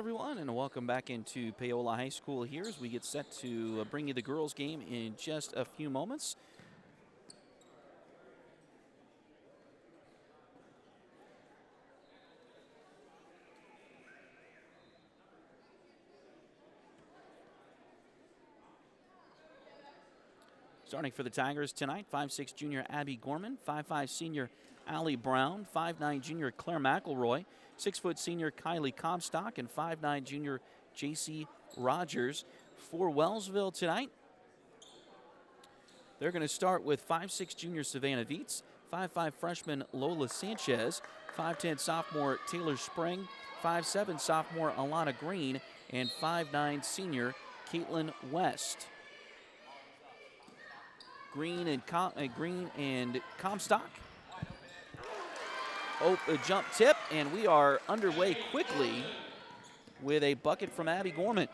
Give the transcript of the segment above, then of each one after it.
everyone, and welcome back into Paola High School here as we get set to bring you the girls' game in just a few moments. Starting for the Tigers tonight, 5'6" junior Abby Gorman, 5'5" senior Allie Brown, 5'9" junior Claire McElroy, 6' senior Kylie Comstock, and 5'9" junior JC Rogers. For Wellsville tonight, they're going to start with 5'6" junior Savannah Dietz, 5'5" freshman Lola Sanchez, 5'10" sophomore Taylor Spring, 5'7" sophomore Alana Green, and 5'9" senior Caitlin West. Green and Comstock. Oh, a jump tip, and we are underway quickly with a bucket from Abby Gorman.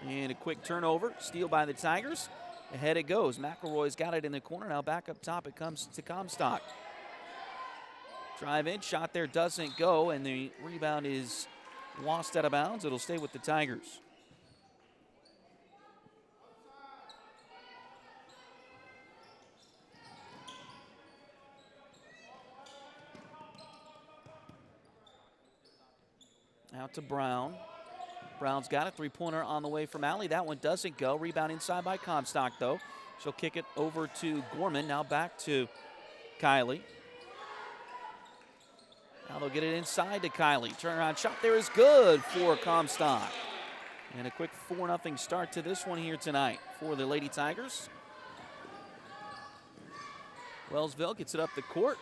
And a quick turnover, steal by the Tigers. Ahead it goes. McElroy's got it in the corner. Now back up top it comes to Comstock. Drive in, shot there doesn't go, and the rebound is lost out of bounds. It'll stay with the Tigers. Out to Brown. Brown's got it. Three-pointer on the way from Allie. That one doesn't go. Rebound inside by Comstock, though. She'll kick it over to Gorman. Now back to Kylie. Now they'll get it inside to Kylie. Turnaround shot there is good for Comstock. And a quick 4-0 start to this one here tonight for the Lady Tigers. Wellsville gets it up the court.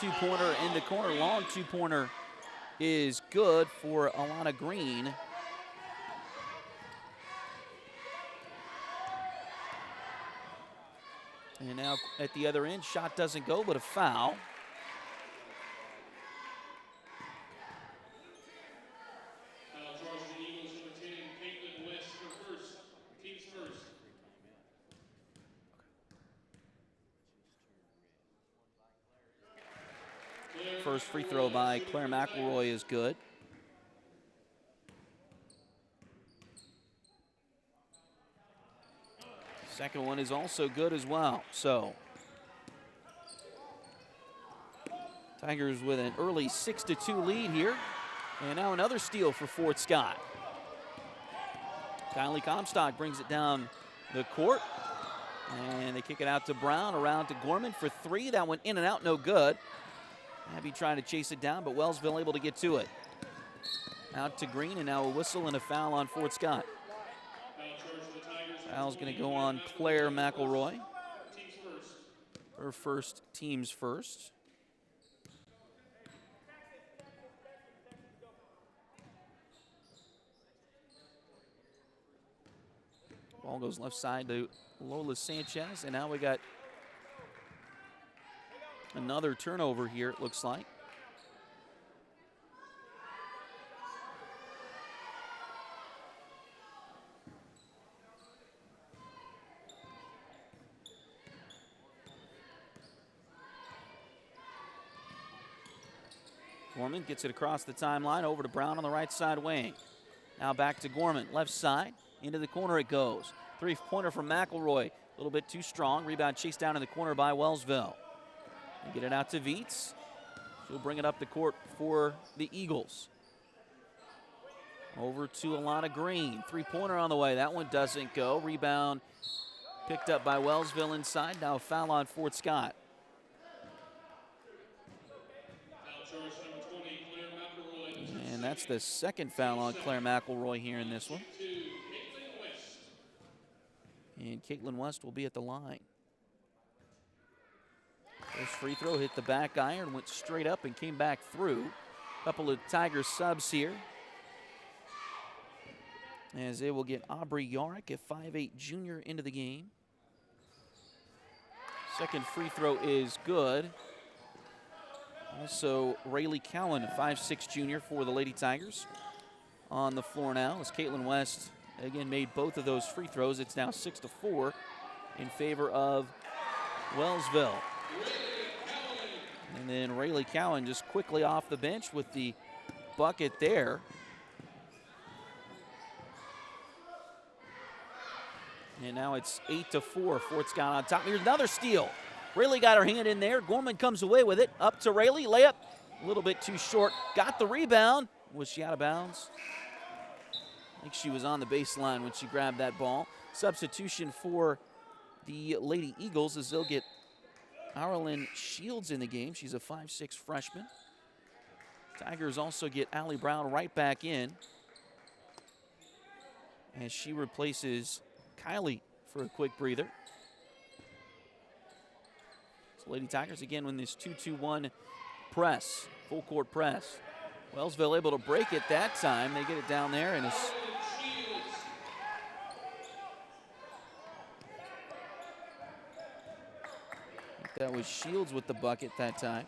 Two-pointer in the corner. Long two-pointer is good for Alana Green. And now at the other end, shot doesn't go, but a foul. First free throw by Claire McElroy is good. Second one is also good as well. So Tigers with an early 6-2 lead here. And now another steal for Fort Scott. Kylie Comstock brings it down the court. And they kick it out to Brown, around to Gorman for three. That went in and out, no good. Abby trying to chase it down, but Wellsville able to get to it. Out to Green, and now a whistle and a foul on Fort Scott. Foul's going to go on Claire McElroy. Her first, team's first. Ball goes left side to Lola Sanchez, and now we got another turnover here, it looks like. Gorman gets it across the timeline, over to Brown on the right side wing. Now back to Gorman, left side, into the corner it goes. Three-pointer from McElroy, a little bit too strong. Rebound chased down in the corner by Wellsville. They get it out to Dietz. She'll bring it up the court for the Eagles. Over to Alana Green. Three-pointer on the way. That one doesn't go. Rebound picked up by Wellsville inside. Now a foul on Fort Scott. And that's the second foul on Claire McElroy here in this one. And Caitlin West will be at the line. First free throw hit the back iron, went straight up and came back through. Couple of Tiger subs here, as they will get Aubrey Yarick, a 5'8" junior, into the game. Second free throw is good. Also, Rayleigh Cowan, a 5'6" junior for the Lady Tigers, on the floor now as Caitlin West again made both of those free throws. It's now 6-4 in favor of Wellsville. And then Rayleigh Cowan just quickly off the bench with the bucket there. And now it's 8-4. Fort Scott on top. Here's another steal. Rayleigh got her hand in there. Gorman comes away with it. Up to Rayleigh. Layup a little bit too short. Got the rebound. Was she out of bounds? I think she was on the baseline when she grabbed that ball. Substitution for the Lady Eagles as they'll get Arlen Shields in the game. She's a 5'6" freshman. Tigers also get Allie Brown right back in as she replaces Kylie for a quick breather. So Lady Tigers again win this 2-2-1 press, full court press. Wellsville able to break it that time. They get it down there and it's that was Shields with the bucket that time.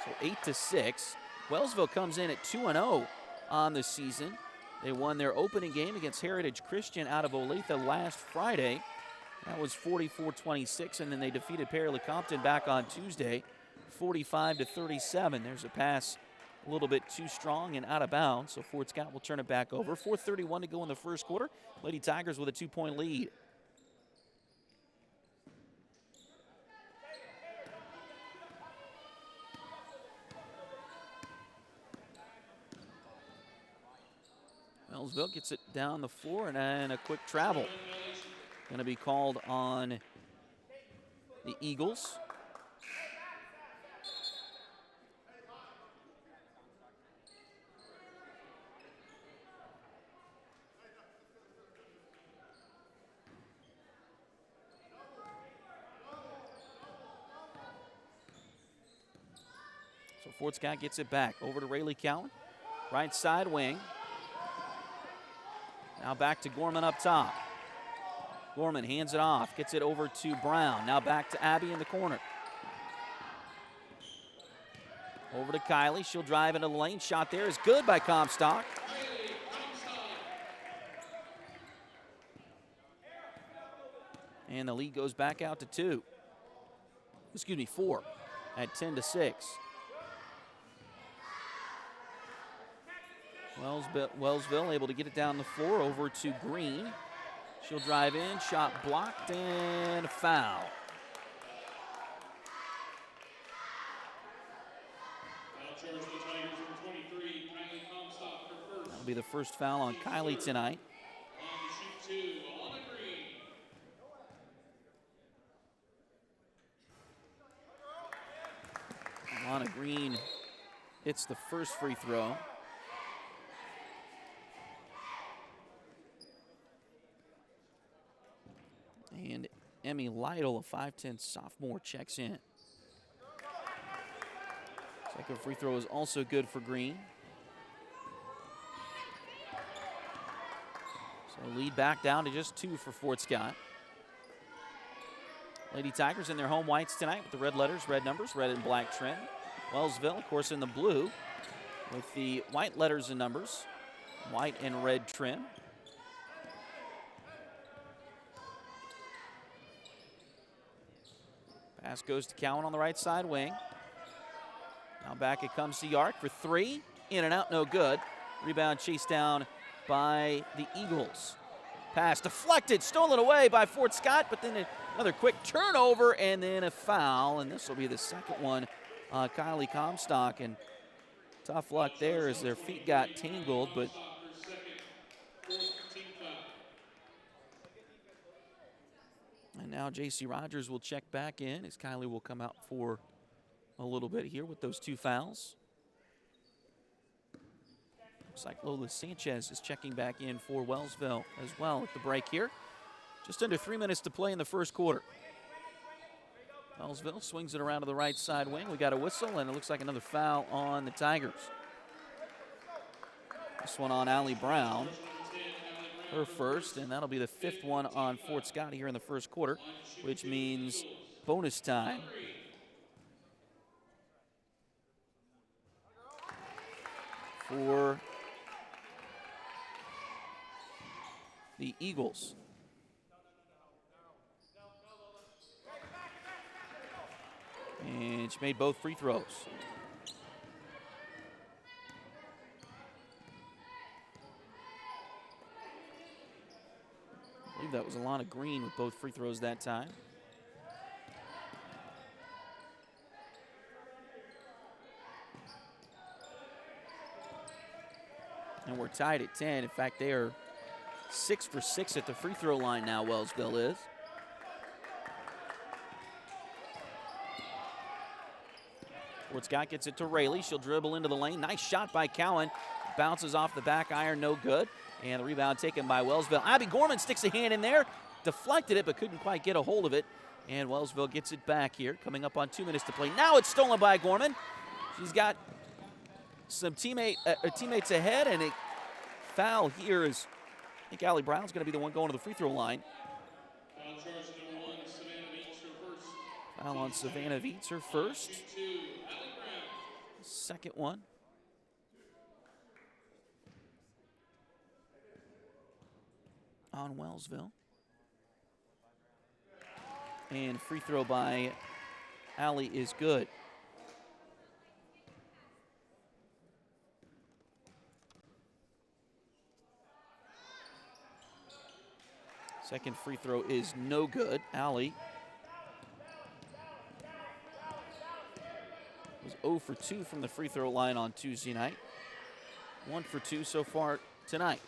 So 8-6. Wellsville comes in at 2-0 on the season. They won their opening game against Heritage Christian out of Olathe last Friday. That was 44-26, and then they defeated Perry Lecompton back on Tuesday, 45-37. There's a pass a little bit too strong and out of bounds, so Fort Scott will turn it back over. 4:31 to go in the first quarter. Lady Tigers with a 2-point lead. Wellsville gets it down the floor and then a quick travel. Going to be called on the Eagles. So Fort Scott gets it back over to Rayleigh Cowan. Right side wing. Now back to Gorman up top. Gorman hands it off, gets it over to Brown. Now back to Abby in the corner. Over to Kylie. She'll drive into the lane. Shot there is good by Comstock. And the lead goes back out to 4 at 10-6. Wellsville able to get it down the floor over to Green. She'll drive in, shot blocked, and a foul. That'll be the first foul on Kylie tonight. Alana Green hits the first free throw. And Emmy Lytle, a 5'10" sophomore, checks in. Second free throw is also good for Green. So lead back down to just 2 for Fort Scott. Lady Tigers in their home whites tonight with the red letters, red numbers, red and black trim. Wellsville, of course, in the blue with the white letters and numbers, white and red trim. Pass goes to Cowan on the right side wing. Now back it comes to Yark for 3. In and out, no good. Rebound chased down by the Eagles. Pass deflected, stolen away by Fort Scott, but then another quick turnover and then a foul. And this will be the second one. Kylie Comstock, and tough luck there as their feet got tangled, but and now J.C. Rogers will check back in as Kylie will come out for a little bit here with those 2 fouls. Looks like Lola Sanchez is checking back in for Wellsville as well at the break here. Just under 3 minutes to play in the first quarter. Wellsville swings it around to the right side wing. We got a whistle, and it looks like another foul on the Tigers. This one on Allie Brown. Her first, and that'll be the 5th one on Fort Scott here in the first quarter, which means bonus time. For the Eagles. And she made both free throws. I believe that was Alana Green with both free throws that time. And we're tied at 10. In fact, they are 6 for 6 at the free throw line now, Wellsville is. Fort Scott gets it to Rayleigh. She'll dribble into the lane. Nice shot by Cowan. Bounces off the back iron, no good. And the rebound taken by Wellsville. Abby Gorman sticks a hand in there. Deflected it, but couldn't quite get a hold of it. And Wellsville gets it back here, coming up on 2 minutes to play. Now it's stolen by Gorman. She's got some teammates ahead, and a foul here is, I think Allie Brown's going to be the one going to the free throw line. Foul on Savannah Viets, her first. Second one. On Wellsville. And free throw by Allie is good. Second free throw is no good. Allie was 0 for 2 from the free throw line on Tuesday night. 1 for 2 so far tonight.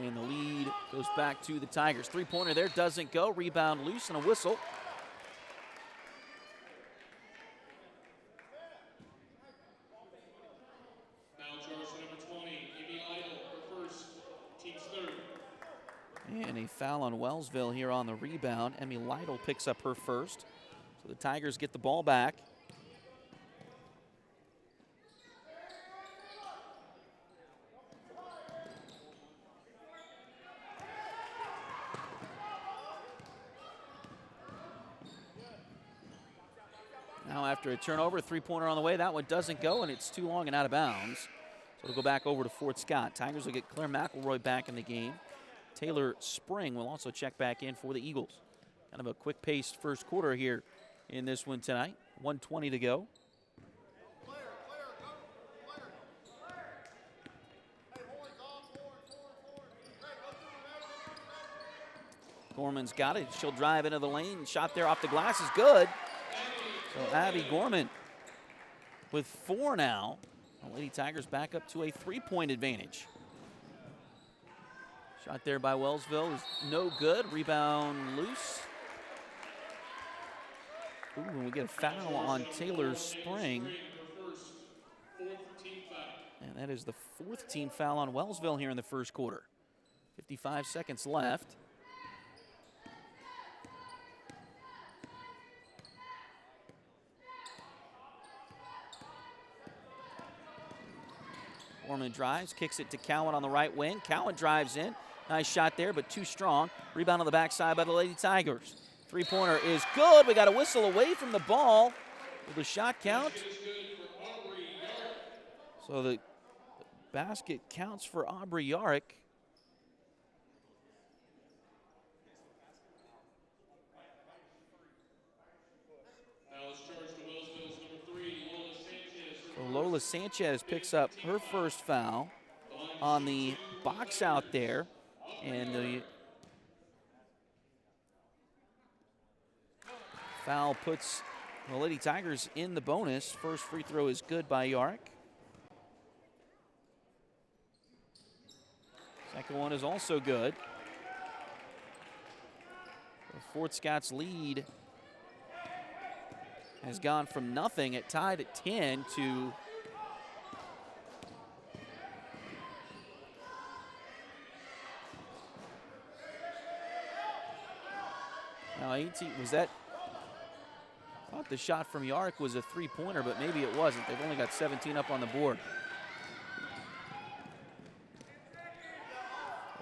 And the lead goes back to the Tigers. Three-pointer there doesn't go. Rebound loose and a whistle. And a foul on Wellsville here on the rebound. Emmy Lytle picks up her first. So the Tigers get the ball back. Now after a turnover, three-pointer on the way. That one doesn't go, and it's too long and out of bounds. So it'll go back over to Fort Scott. Tigers will get Claire McElroy back in the game. Taylor Spring will also check back in for the Eagles. Kind of a quick-paced first quarter here in this one tonight. 1:20 to go. Gorman's got it. She'll drive into the lane. Shot there off the glass is good. So Abby Gorman with 4 now. The Lady Tigers back up to a 3-point advantage. Shot there by Wellsville is no good. Rebound loose. Ooh, and we get a foul on Taylor Spring. And that is the 4th team foul on Wellsville here in the first quarter. 55 seconds left. Gorman drives, kicks it to Cowan on the right wing. Cowan drives in. Nice shot there, but too strong. Rebound on the backside by the Lady Tigers. Three-pointer is good. We got a whistle away from the ball. Will the shot count? So the basket counts for Aubrey Yarrick. So Lola Sanchez picks up her first foul on the box out there. And the foul puts the Lady Tigers in the bonus. First free throw is good by Yarrick. Second one is also good. Fort Scott's lead has gone from nothing at tied at 10 to now 18. Was that? I thought the shot from Yarrick was a three-pointer, but maybe it wasn't. They've only got 17 up on the board.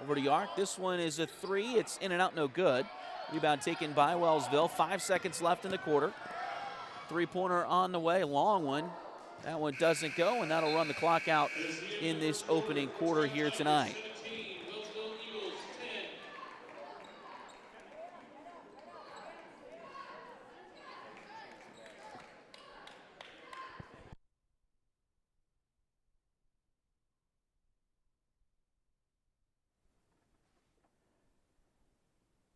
Over to Yarrick. This one is a three. It's in and out, no good. Rebound taken by Wellsville. 5 seconds left in the quarter. Three-pointer on the way, long one. That one doesn't go, and that'll run the clock out in this opening quarter here tonight.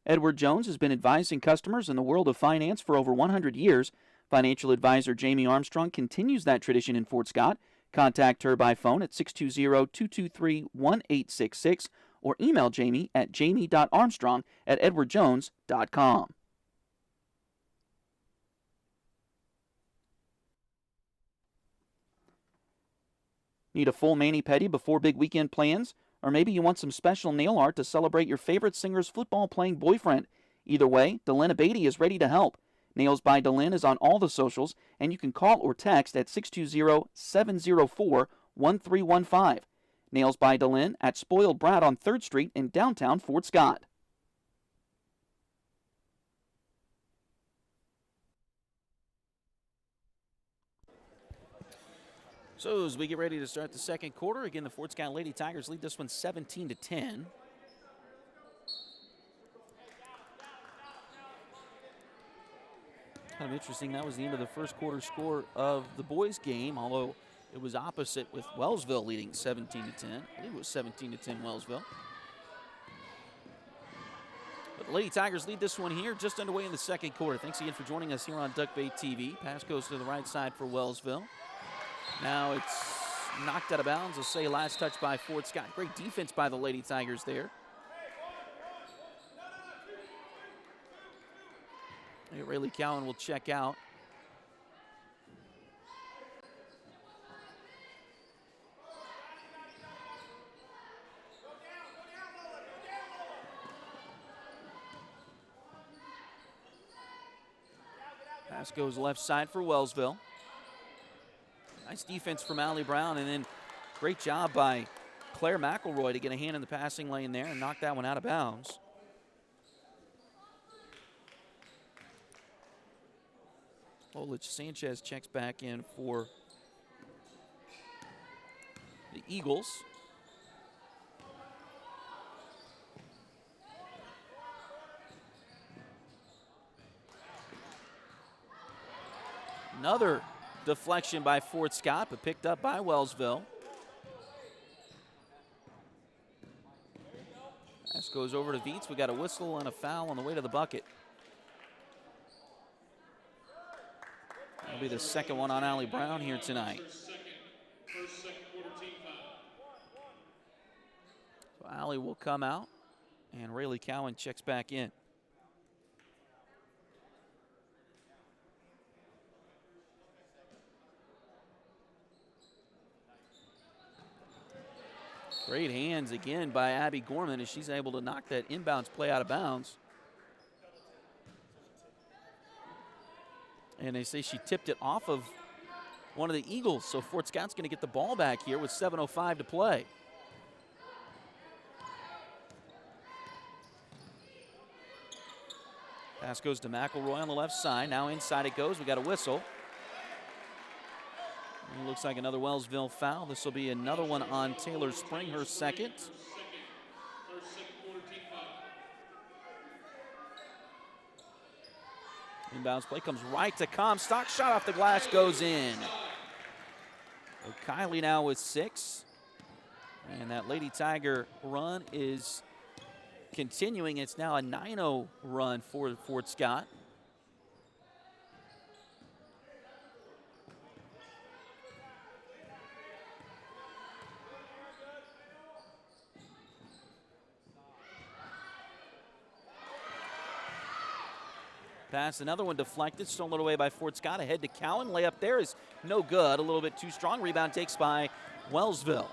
Edward Jones has been advising customers in the world of finance for over 100 years. Financial advisor Jamie Armstrong continues that tradition in Fort Scott. Contact her by phone at 620-223-1866 or email Jamie at jamie.armstrong@edwardjones.com. Need a full mani-pedi before big weekend plans? Or maybe you want some special nail art to celebrate your favorite singer's football-playing boyfriend? Either way, Delyn Abatey is ready to help. Nails by Delyn is on all the socials, and you can call or text at 620-704-1315. Nails by Delyn at Spoiled Brat on 3rd Street in downtown Fort Scott. So as we get ready to start the second quarter, again, the Fort Scott Lady Tigers lead this one 17-10. Kind of interesting, that was the end of the first quarter score of the boys' game, although it was opposite with Wellsville leading 17-10. I believe it was 17-10 Wellsville. But the Lady Tigers lead this one here, just underway in the second quarter. Thanks again for joining us here on Duck Bay TV. Pass goes to the right side for Wellsville. Now it's knocked out of bounds. I'll say last touch by Fort Scott. Great defense by the Lady Tigers there. Rayleigh Cowan will check out. Pass goes left side for Wellsville. Nice defense from Allie Brown, and then great job by Claire McElroy to get a hand in the passing lane there and knock that one out of bounds. Olich Sanchez checks back in for the Eagles. Another deflection by Fort Scott, but picked up by Wellsville. Pass goes over to Viets. We got a whistle and a foul on the way to the bucket. That'll be the second one on Allie Brown here tonight. So Allie will come out, and Rayleigh Cowan checks back in. Great hands again by Abby Gorman as she's able to knock that inbounds play out of bounds. And they say she tipped it off of one of the Eagles, so Fort Scott's going to get the ball back here with 7:05 to play. Pass goes to McElroy on the left side. Now inside it goes. We got a whistle. It looks like another Wellsville foul. This will be another one on Taylor Spring, her second. Inbounds play comes right to Comstock. Shot off the glass goes in. So Kylie now with 6. And that Lady Tiger run is continuing. It's now a 9-0 run for Fort Scott. Pass, another one deflected, stolen away by Fort Scott. Ahead to Cowan. Layup there is no good. A little bit too strong. Rebound takes by Wellsville.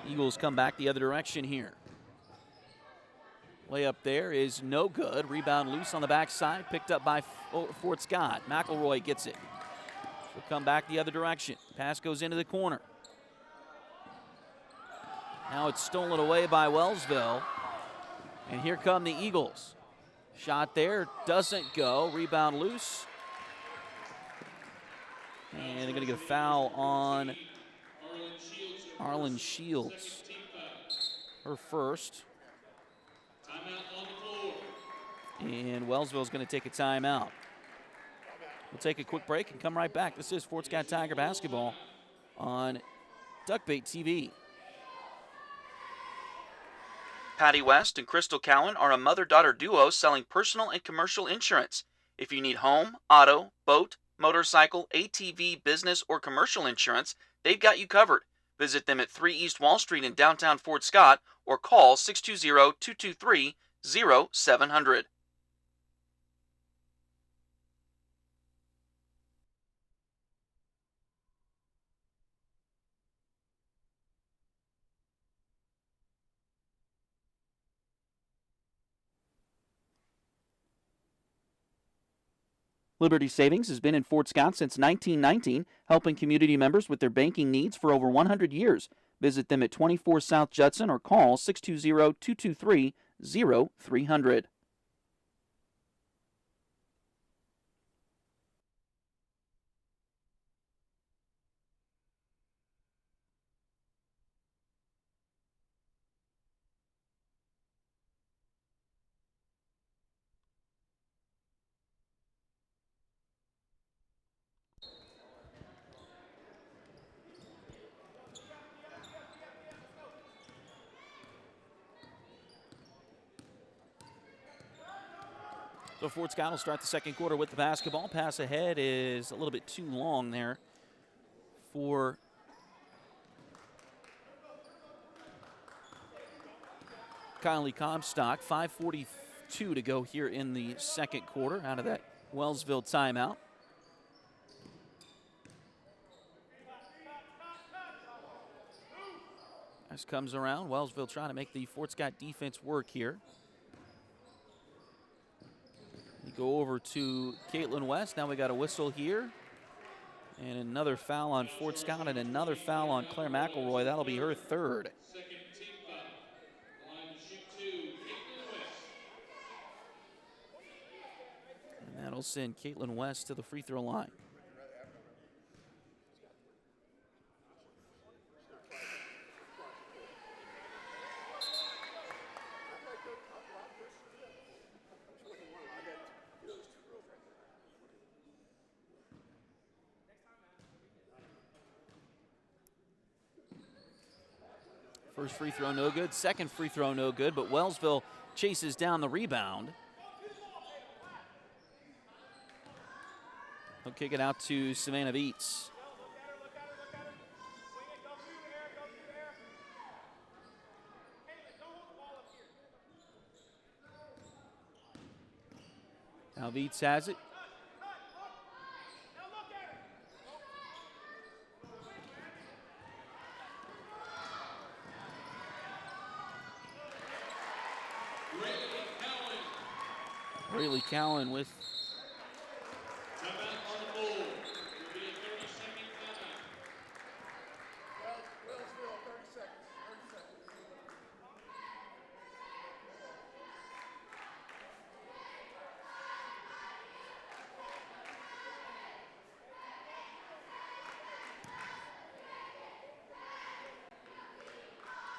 Eagles come back the other direction here. Layup there is no good. Rebound loose on the backside. Picked up by Fort Scott. McElroy gets it. We'll come back the other direction. Pass goes into the corner. Now it's stolen away by Wellsville. And here come the Eagles. Shot there, doesn't go. Rebound loose. And they're going to get a foul on Arlen Shields. Her first. And Wellsville's going to take a timeout. We'll take a quick break and come right back. This is Fort Scott Tiger basketball on Duckbait TV. Patty West and Crystal Cowan are a mother-daughter duo selling personal and commercial insurance. If you need home, auto, boat, motorcycle, ATV, business, or commercial insurance, they've got you covered. Visit them at 3 East Wall Street in downtown Fort Scott or call 620-223-0700. Liberty Savings has been in Fort Scott since 1919, helping community members with their banking needs for over 100 years. Visit them at 24 South Judson or call 620-223-0300. So Fort Scott will start the second quarter with the basketball. Pass ahead is a little bit too long there for Kylie Comstock. 5:42 to go here in the second quarter out of that Wellsville timeout. As comes around, Wellsville trying to make the Fort Scott defense work here. We go over to Caitlin West. Now we got a whistle here. And another foul on Fort Scott and another foul on Claire McElroy. That'll be her third. And that'll send Caitlin West to the free throw line. First free throw no good, second free throw no good, but Wellsville chases down the rebound. He'll kick it out to Savannah Beats. Now Beats has it. Rayleigh Cowan with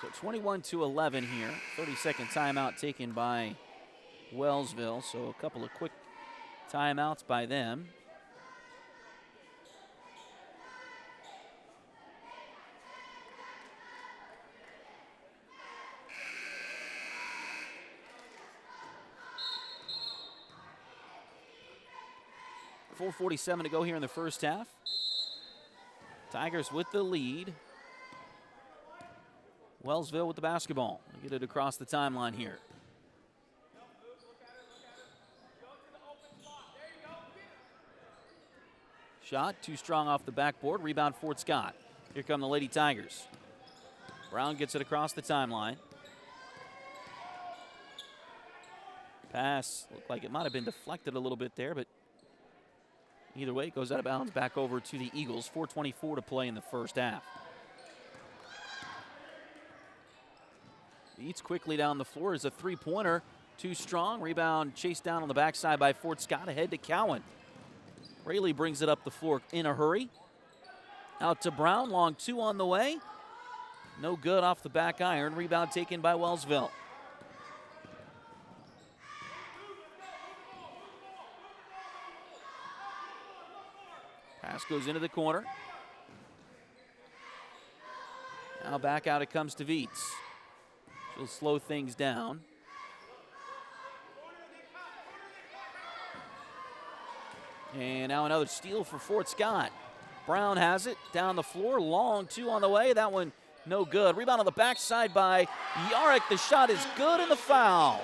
so 21-11 here. 30-second timeout taken by Wellsville, so a couple of quick timeouts by them. .447 to go here in the first half. Tigers with the lead. Wellsville with the basketball. They get it across the timeline here. Shot, too strong off the backboard. Rebound, Fort Scott. Here come the Lady Tigers. Brown gets it across the timeline. Pass looked like it might have been deflected a little bit there, but either way, it goes out of bounds back over to the Eagles. 4:24 to play in the first half. Eats quickly down the floor is a three-pointer. Too strong. Rebound chased down on the backside by Fort Scott. Ahead to Cowan. Rayleigh brings it up the floor in a hurry. Out to Brown. Long two on the way. No good off the back iron. Rebound taken by Wellsville. Pass goes into the corner. Now back out it comes to Viets. will slow things down. And now another steal for Fort Scott. Brown has it down the floor. Long two on the way. That one no good. Rebound on the backside by Yarrick. The shot is good and the foul.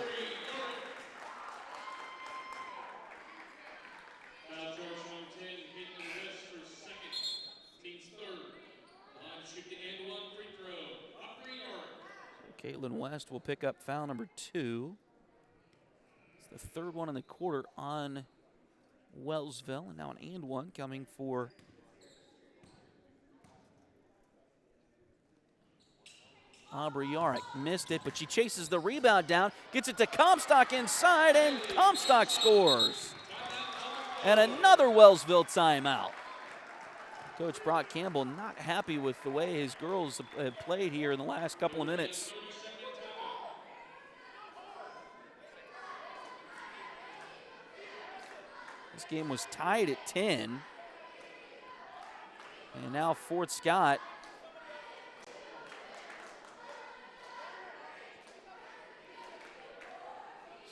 Caitlin West will pick up foul number 2. It's the third one in the quarter on Wellsville. And now an and one coming for Aubrey Yarrick. Missed it, but she chases the rebound down, gets it to Comstock inside, and Comstock scores. And another Wellsville timeout. Coach Brock Campbell not happy with the way his girls have played here in the last couple of minutes. This game was tied at 10. And now Fort Scott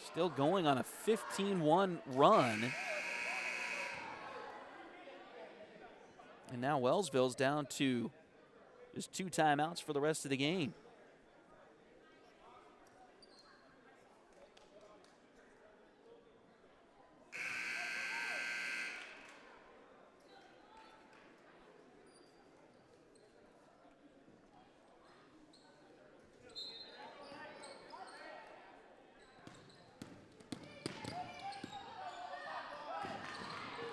still going on a 15-1 run. And now Wellsville's down to just 2 timeouts for the rest of the game.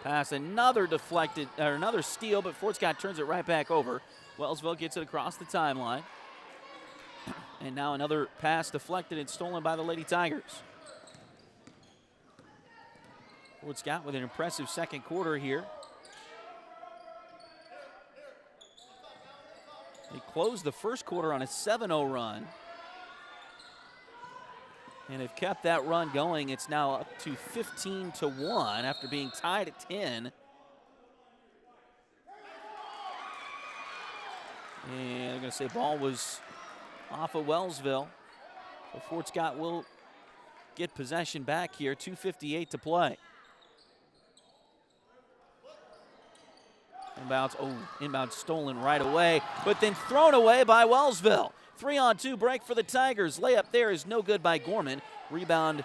Pass, another deflected, or another steal, but Fort Scott turns it right back over. Wellsville gets it across the timeline. And now another pass deflected and stolen by the Lady Tigers. Fort Scott with an impressive second quarter here. They closed the first quarter on a 7-0 run. And have kept that run going. It's now up to 15-1 after being tied at 10. And I'm going to say ball was off of Wellsville. But Fort Scott will get possession back here. 2:58 to play. Inbound stolen right away, but then thrown away by Wellsville. 3-on-2 break for the Tigers. Layup there is no good by Gorman. Rebound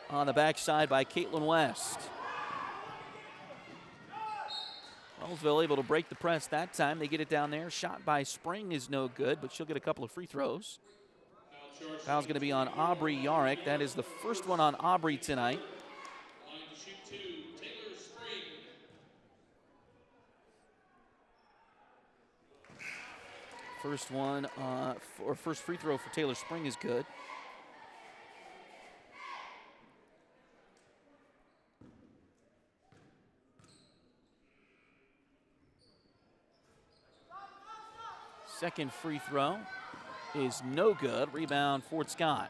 on the backside by Caitlin West. Wellsville able to break the press that time. They get it down there. Shot by Spring is no good, but she'll get a couple of free throws. Foul's going to be on Aubrey Yarrick. That is the first one on Aubrey tonight. First one, or first free throw for Taylor Spring is good. Second free throw is no good. Rebound, Fort Scott.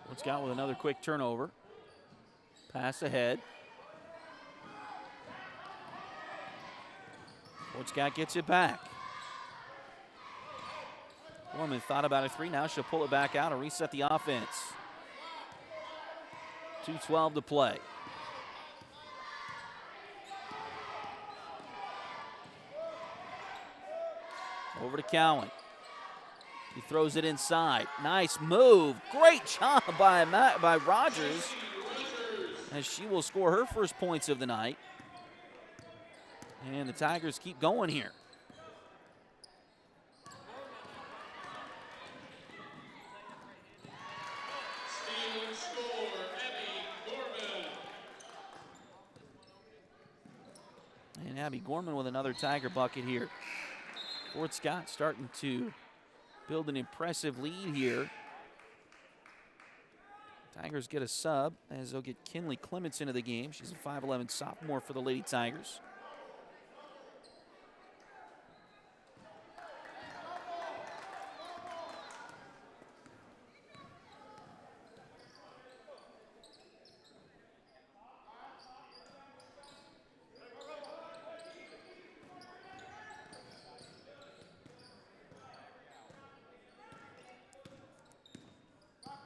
Fort Scott with another quick turnover. Pass ahead. Fort Scott gets it back. Gorman thought about a 3. Now she'll pull it back out and reset the offense. 2:12 to play. Over to Cowan. He throws it inside. Nice move. Great job by Rogers, as she will score her first points of the night. And the Tigers keep going here. And Abby Gorman with another Tiger bucket here. Fort Scott starting to build an impressive lead here. Tigers get a sub as they'll get Kinley Clements into the game. She's a 5'11 sophomore for the Lady Tigers.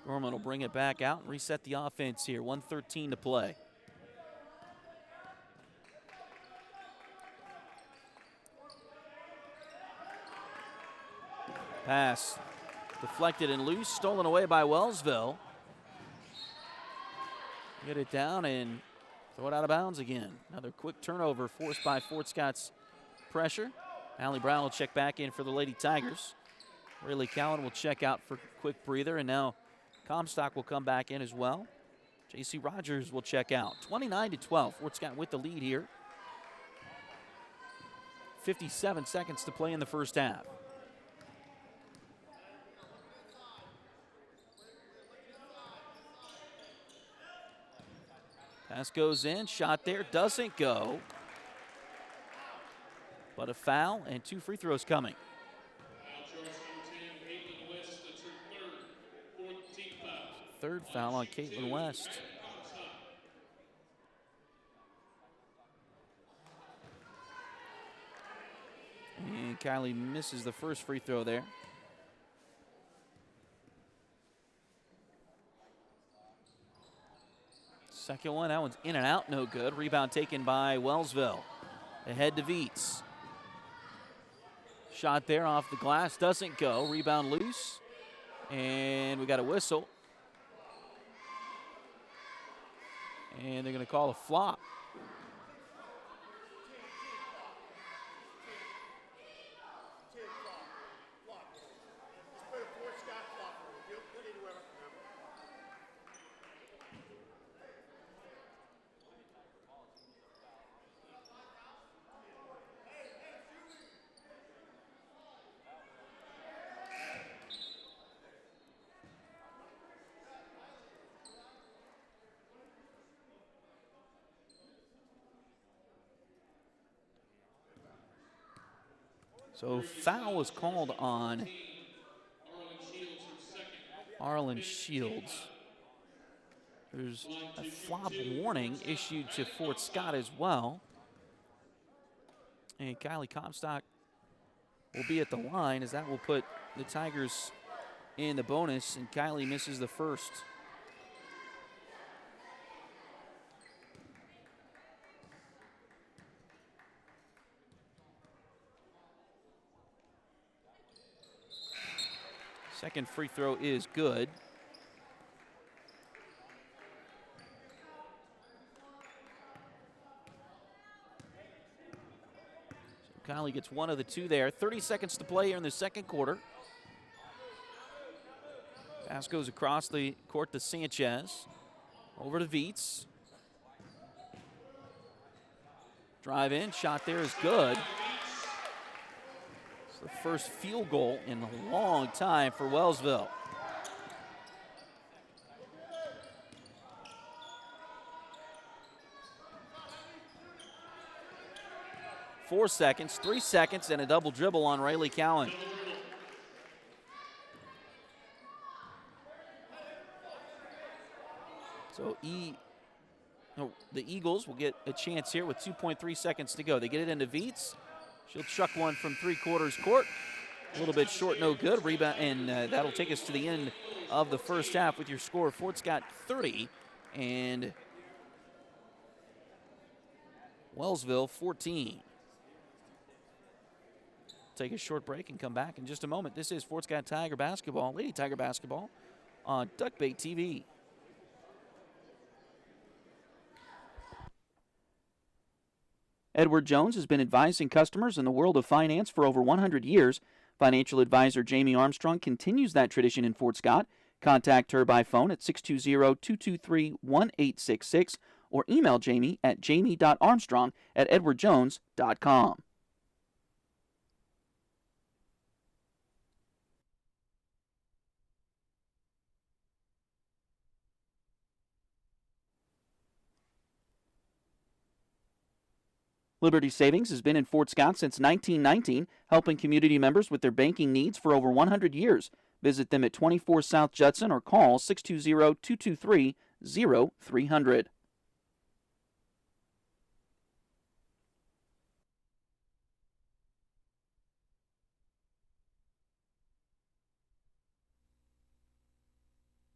Gorman will bring it back out and reset the offense here. 1:13 to play. Pass deflected and loose, stolen away by Wellsville. Get it down and throw it out of bounds again. Another quick turnover forced by Fort Scott's pressure. Allie Brown will check back in for the Lady Tigers. Rayleigh Cowan will check out for a quick breather, and now Comstock will come back in as well. J.C. Rogers will check out. 29-12. Fort Scott with the lead here. 57 seconds to play in the first half. Pass goes in, shot there, doesn't go. But a foul and 2 free throws coming. Third foul on Caitlin West. And Kylie misses the first free throw there. Second one, that one's in and out, no good. Rebound taken by Wellsville. Ahead to Viets. Shot there off the glass, doesn't go. Rebound loose, and we got a whistle. And they're going to call a flop. So foul was called on Arlen Shields. There's a flop warning issued to Fort Scott as well. And Kylie Comstock will be at the line, as that will put the Tigers in the bonus, and Kylie misses the first. Second free throw is good. So Kylie gets one of the two there. 30 seconds to play here in the second quarter. Pass goes across the court to Sanchez. Over to Viets. Drive in, shot there is good. It's the first field goal in a long time for Wellsville. Four seconds, 3 seconds, and a double dribble on Rayleigh Cowan. So the Eagles will get a chance here with 2.3 seconds to go. They get it into Viets. She'll chuck one from 3/4 court. A little bit short, no good. Rebound, and that'll take us to the end of the first half with your score. Fort Scott 30 and Wellsville 14. Take a short break and come back in just a moment. This is Fort Scott Tiger basketball, Lady Tiger basketball on Duckbait TV. Edward Jones has been advising customers in the world of finance for over 100 years. Financial advisor Jamie Armstrong continues that tradition in Fort Scott. Contact her by phone at 620-223-1866 or email Jamie at jamie.armstrong@edwardjones.com. Liberty Savings has been in Fort Scott since 1919, helping community members with their banking needs for over 100 years. Visit them at 24 South Judson or call 620-223-0300.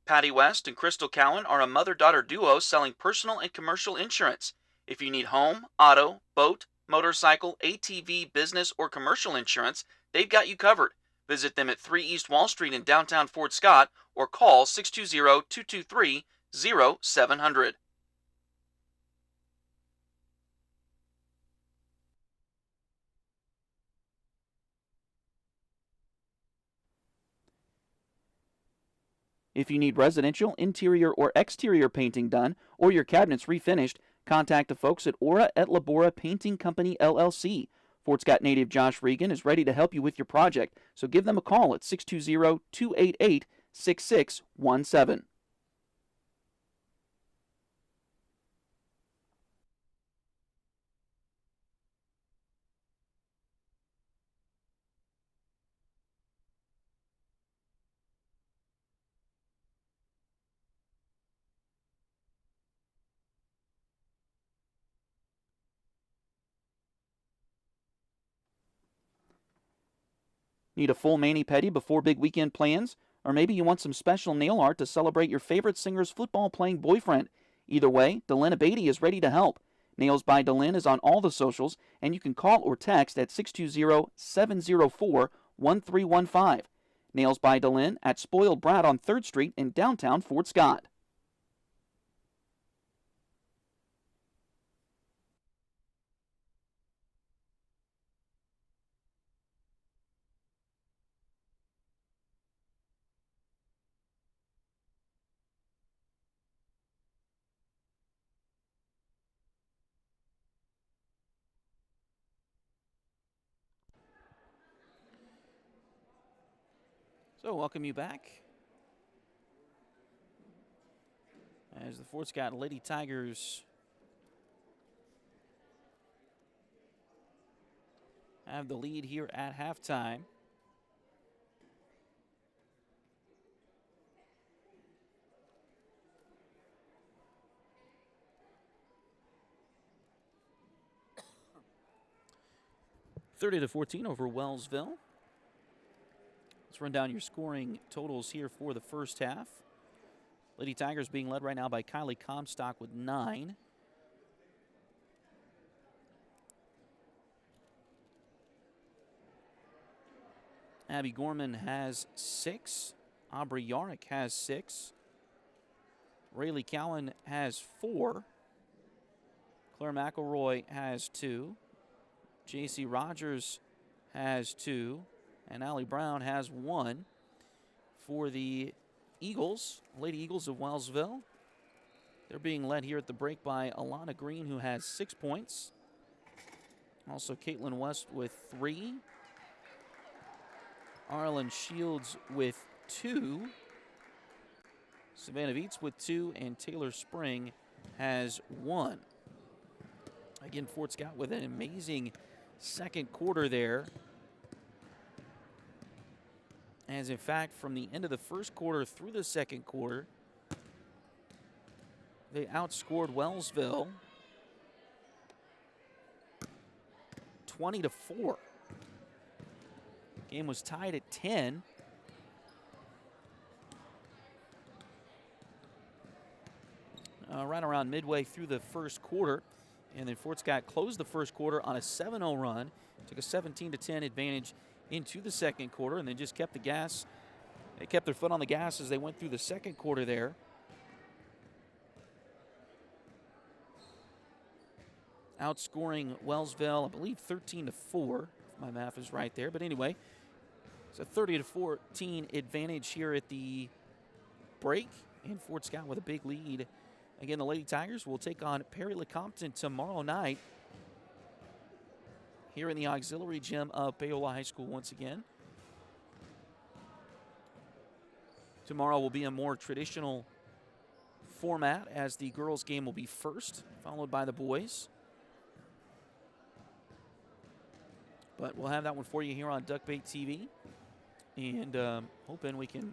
Patty West and Crystal Cowan are a mother-daughter duo selling personal and commercial insurance. If you need home, auto, boat, motorcycle, ATV, business, or commercial insurance, they've got you covered. Visit them at 3 East Wall Street in downtown Fort Scott or call 620-223-0700. If you need residential, interior, or exterior painting done or your cabinets refinished, contact the folks at Aura et Labora Painting Company, LLC. Fort Scott native Josh Regan is ready to help you with your project, so give them a call at 620-288-6617. Need a full mani-pedi before big weekend plans? Or maybe you want some special nail art to celebrate your favorite singer's football-playing boyfriend? Either way, Delina Beatty is ready to help. Nails by Delin is on all the socials, and you can call or text at 620-704-1315. Nails by Delin at Spoiled Brat on 3rd Street in downtown Fort Scott. So, welcome you back. As the Fort Scott Lady Tigers have the lead here at halftime. (30-14) over Wellsville. Let's run down your scoring totals here for the first half. Lady Tigers being led right now by Kylie Comstock with 9. Abby Gorman has 6. Aubrey Yarick has 6. Rayleigh Cowan has 4. Claire McElroy has 2. J.C. Rogers has 2. And Allie Brown has 1. For the Eagles, Lady Eagles of Wellsville, they're being led here at the break by Alana Green, who has 6 points. Also Caitlin West with 3. Arlen Shields with 2. Savannah Viets with 2. And Taylor Spring has 1. Again, Fort Scott with an amazing second quarter there. As in fact, from the end of the first quarter through the second quarter, they outscored Wellsville 20-4. Game was tied at 10. Right around midway through the first quarter. And then Fort Scott closed the first quarter on a 7-0 run. Took a 17-10 advantage into the second quarter, and then just kept the gas. They kept their foot on the gas as they went through the second quarter there. Outscoring Wellsville, I believe 13-4, if my math is right there. But anyway, it's a 30-14 advantage here at the break, and Fort Scott with a big lead. Again, the Lady Tigers will take on Perry Lecompton tomorrow night here in the auxiliary gym of Paola High School once again. Tomorrow will be a more traditional format, as the girls' game will be first, followed by the boys. But we'll have that one for you here on Duckbait TV. And hoping we can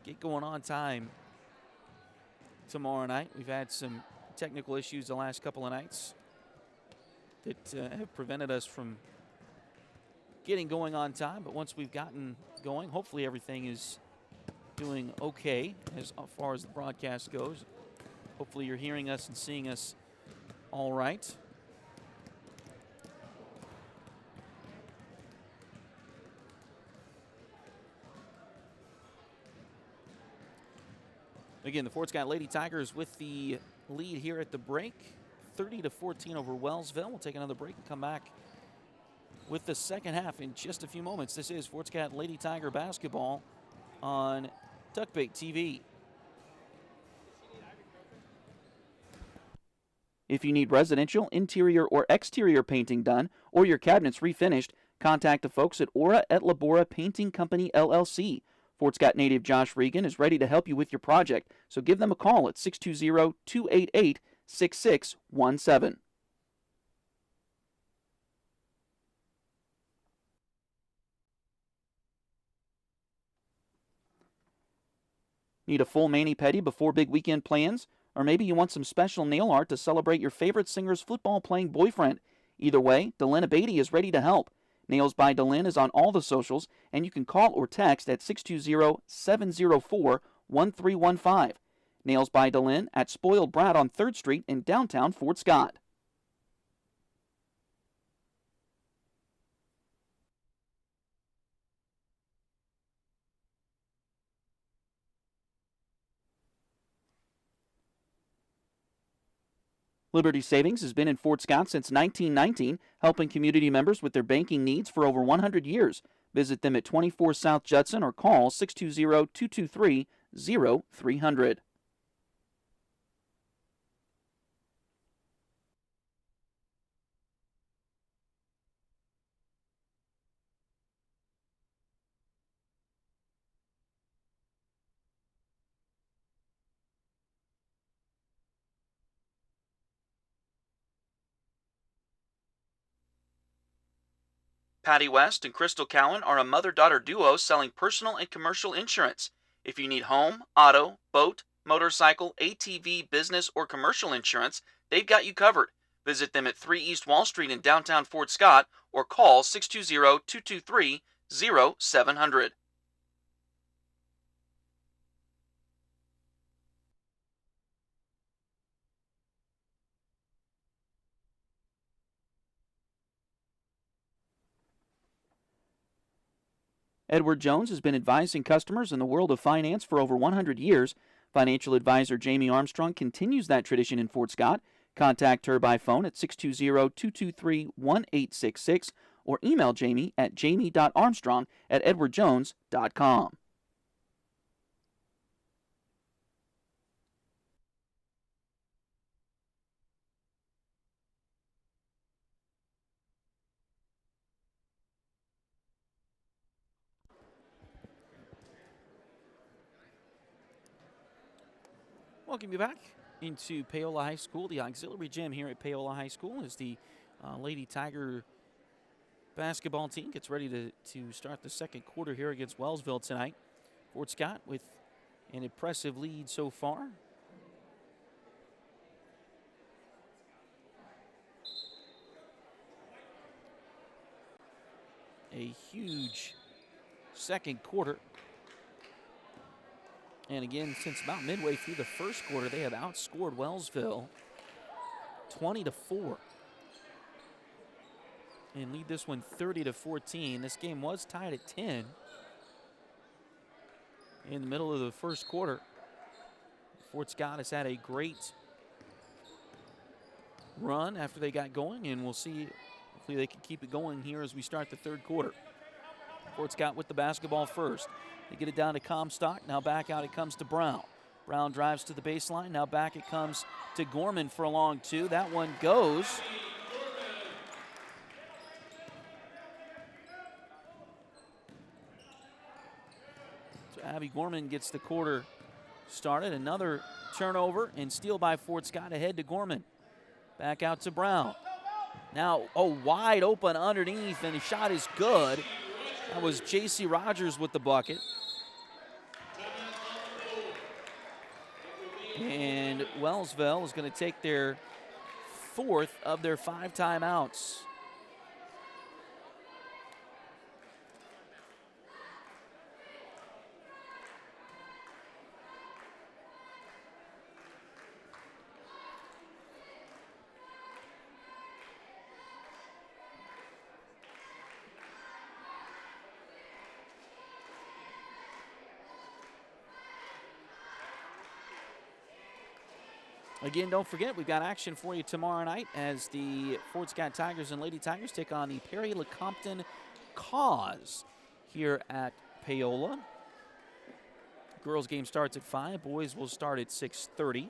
get going on time tomorrow night. We've had some technical issues the last couple of nights that have prevented us from getting going on time. But once we've gotten going, hopefully everything is doing okay as far as the broadcast goes. Hopefully you're hearing us and seeing us all right. Again, the Fort Scott Lady Tigers with the lead here at the break, 30-14 over Wellsville. We'll take another break and come back with the second half in just a few moments. This is Fort Scott Lady Tiger basketball on Duckbait TV. If you need residential, interior, or exterior painting done, or your cabinets refinished, contact the folks at Aura et Labora Painting Company, LLC. Fort Scott native Josh Regan is ready to help you with your project, so give them a call at 620-288-6617. Need a full mani-pedi before big weekend plans? Or maybe you want some special nail art to celebrate your favorite singer's football-playing boyfriend? Either way, Delina Beatty is ready to help. Nails by Delin is on all the socials, and you can call or text at 620-704-1315. Nails by Delin at Spoiled Brat on 3rd Street in downtown Fort Scott. Liberty Savings has been in Fort Scott since 1919, helping community members with their banking needs for over 100 years. Visit them at 24 South Judson or call 620-223-0300. Patty West and Crystal Cowan are a mother-daughter duo selling personal and commercial insurance. If you need home, auto, boat, motorcycle, ATV, business, or commercial insurance, they've got you covered. Visit them at 3 East Wall Street in downtown Fort Scott or call 620-223-0700. Edward Jones has been advising customers in the world of finance for over 100 years. Financial advisor Jamie Armstrong continues that tradition in Fort Scott. Contact her by phone at 620-223-1866 or email Jamie at jamie.armstrong@edwardjones.com. Welcome you back into Paola High School. The auxiliary gym here at Paola High School as the Lady Tiger basketball team gets ready to start the second quarter here against Wellsville tonight. Fort Scott with an impressive lead so far. A huge second quarter. And again, since about midway through the first quarter, they have outscored Wellsville 20-4. And lead this one 30-14. This game was tied at 10 in the middle of the first quarter. Fort Scott has had a great run after they got going, and we'll see. Hopefully they can keep it going here as we start the third quarter. Fort Scott with the basketball first. They get it down to Comstock. Now back out it comes to Brown. Brown drives to the baseline. Now back it comes to Gorman for a long two. That one goes. So Abby Gorman gets the quarter started. Another turnover and steal by Fort Scott ahead to Gorman. Back out to Brown. Now, wide open underneath, and the shot is good. That was J.C. Rogers with the bucket. And Wellsville is going to take their fourth of their 5 timeouts. Again, don't forget, we've got action for you tomorrow night as the Fort Scott Tigers and Lady Tigers take on the Perry Lecompton Cause here at Paola. Girls game starts at 5. Boys will start at 6:30.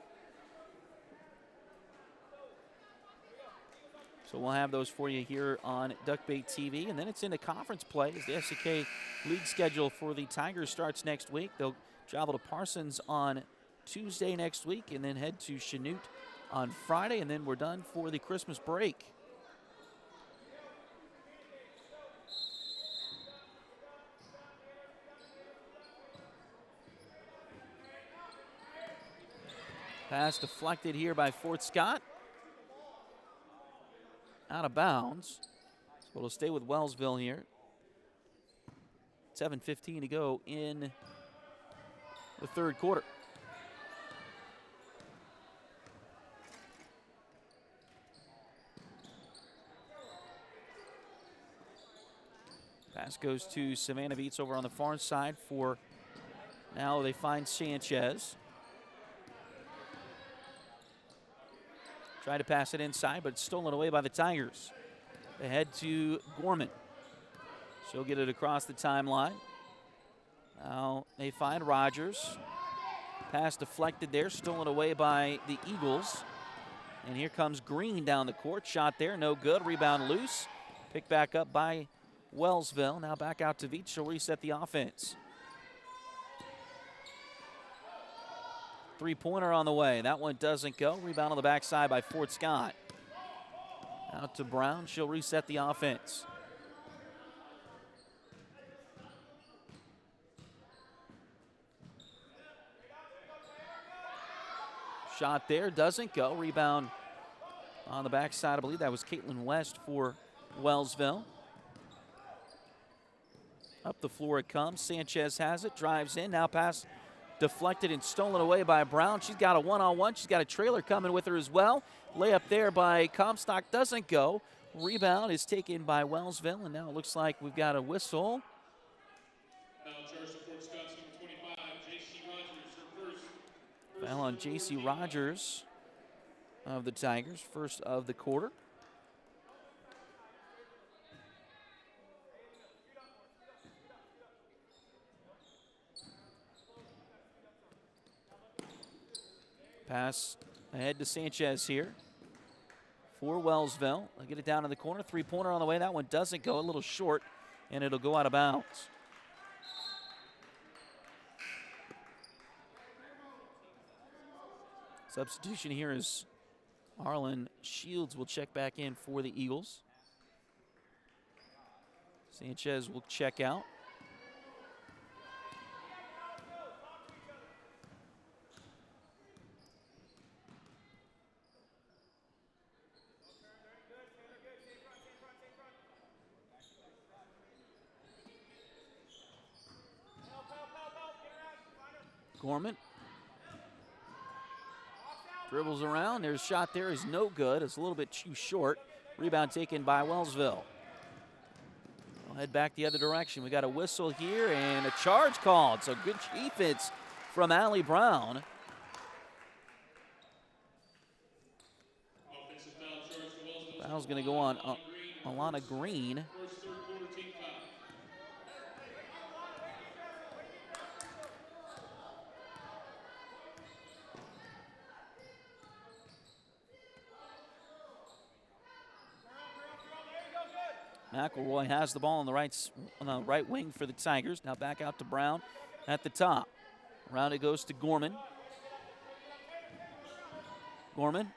So we'll have those for you here on Duckbait TV. And then it's into conference play as the SCK League schedule for the Tigers starts next week. They'll travel to Parsons on Tuesday next week and then head to Chanute on Friday. And then we're done for the Christmas break. Pass deflected here by Fort Scott. Out of bounds. So it'll stay with Wellsville here. 7:15 to go in the third quarter. Pass goes to Savannah Beats over on the far side for now they find Sanchez. Try to pass it inside, but it's stolen away by the Tigers. They head to Gorman. She'll get it across the timeline. Now they find Rogers. Pass deflected there, stolen away by the Eagles. And here comes Green down the court. Shot there, no good. Rebound loose. Picked back up by Wellsville. Now back out to Veach. She'll reset the offense. Three-pointer on the way. That one doesn't go. Rebound on the backside by Fort Scott. Out to Brown. She'll reset the offense. Shot there. Doesn't go. Rebound on the backside. I believe that was Caitlin West for Wellsville. Up the floor it comes. Sanchez has it. Drives in. Now pass deflected and stolen away by Brown. She's got a one-on-one. She's got a trailer coming with her as well. Layup there by Comstock doesn't go. Rebound is taken by Wellsville, and now it looks like we've got a whistle. Foul on J.C. Rogers of the Tigers, first of the quarter. Pass ahead to Sanchez here for Wellsville. They'll get it down in the corner. Three-pointer on the way. That one doesn't go. A little short, and it'll go out of bounds. Substitution here is Arlen Shields will check back in for the Eagles. Sanchez will check out. Gorman dribbles around. There's a shot there is no good. It's a little bit too short. Rebound taken by Wellsville. We'll head back the other direction. We got a whistle here and a charge called. So good defense from Allie Brown. Foul's going to go on Alana Green. McElroy has the ball on the right wing for the Tigers. Now back out to Brown at the top. Around it goes to Gorman. Gorman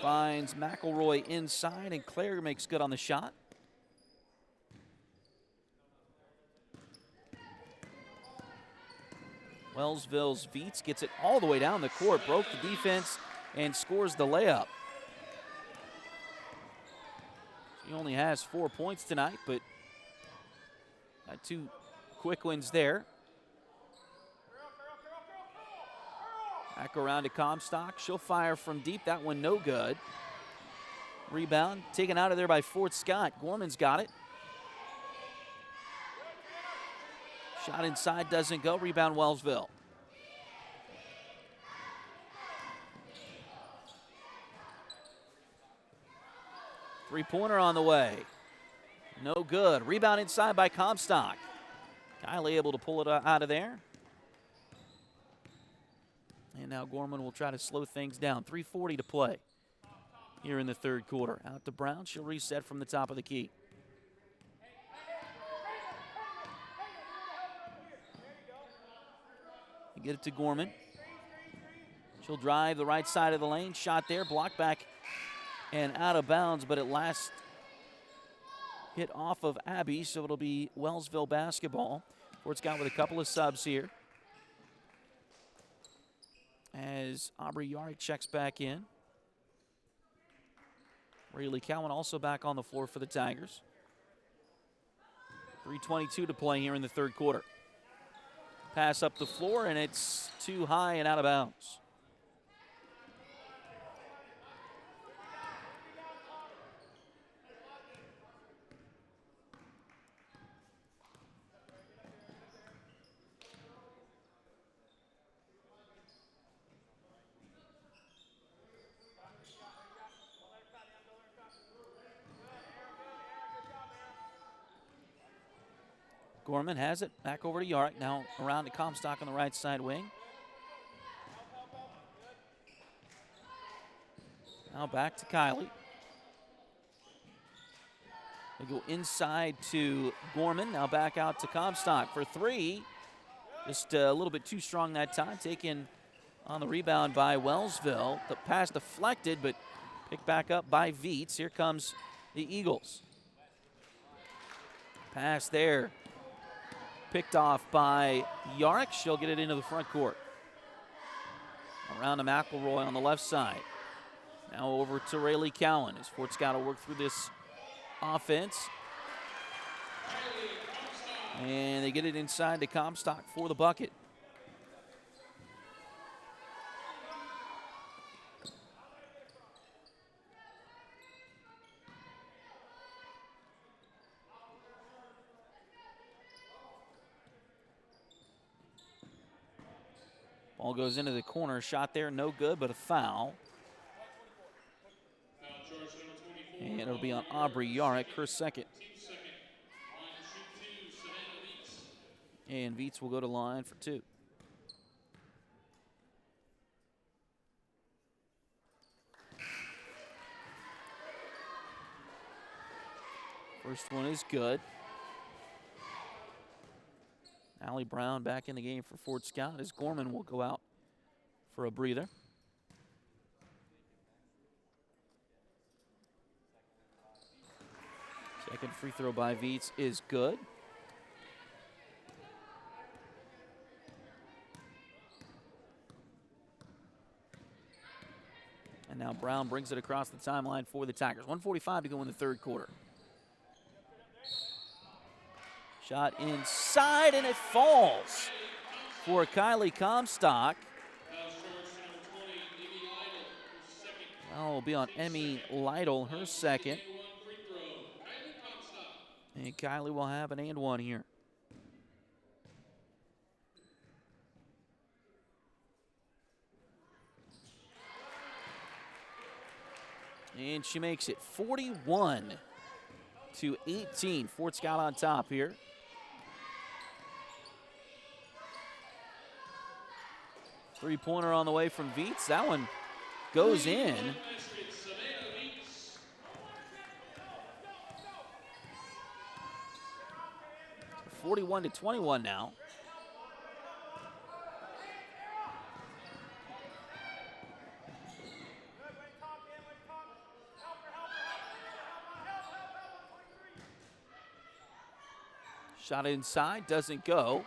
finds McElroy inside, and Claire makes good on the shot. Wellsville's Veets gets it all the way down the court, broke the defense, and scores the layup. He only has 4 points tonight, but got two quick ones there. Back around to Comstock. She'll fire from deep. That one no good. Rebound taken out of there by Fort Scott. Gorman's got it. Shot inside doesn't go. Rebound Wellsville. Three-pointer on the way. No good. Rebound inside by Comstock. Kylie able to pull it out of there. And now Gorman will try to slow things down. 3:40 to play here in the third quarter. Out to Brown. She'll reset from the top of the key. Get it to Gorman. She'll drive the right side of the lane. Shot there. Blocked back and out of bounds, but it last hit off of Abby, so it'll be Wellsville basketball. Fort Scott with a couple of subs here. As Aubrey Yarick checks back in. Rayleigh Cowan also back on the floor for the Tigers. 3:22 to play here in the third quarter. Pass up the floor, and it's too high and out of bounds. Gorman has it back over to Yarick. Now around to Comstock on the right side wing. Now back to Kylie. They go inside to Gorman. Now back out to Comstock for three. Just a little bit too strong that time. Taken on the rebound by Wellsville. The pass deflected, but picked back up by Viets. Here comes the Eagles. Pass there. Picked off by Yarick. She'll get it into the front court. Around to McElroy on the left side. Now over to Rayleigh Cowan as Fort Scott will work through this offense. And they get it inside to Comstock for the bucket. Ball goes into the corner. Shot there, no good, but a foul. And it'll be on Aubrey Yarick, her second. And Viets will go to line for two. First one is good. Allie Brown back in the game for Fort Scott as Gorman will go out for a breather. Second free throw by Viets is good. And now Brown brings it across the timeline for the Tigers. 1:45 to go in the third quarter. Shot inside, and it falls for Kylie Comstock. Well, it'll be on Emmy Lytle, her second. And Kylie will have an and one here. And she makes it 41-18. Fort Scott on top here. Three-pointer on the way from Viets. That one goes in. 41-21 now. Shot inside, doesn't go.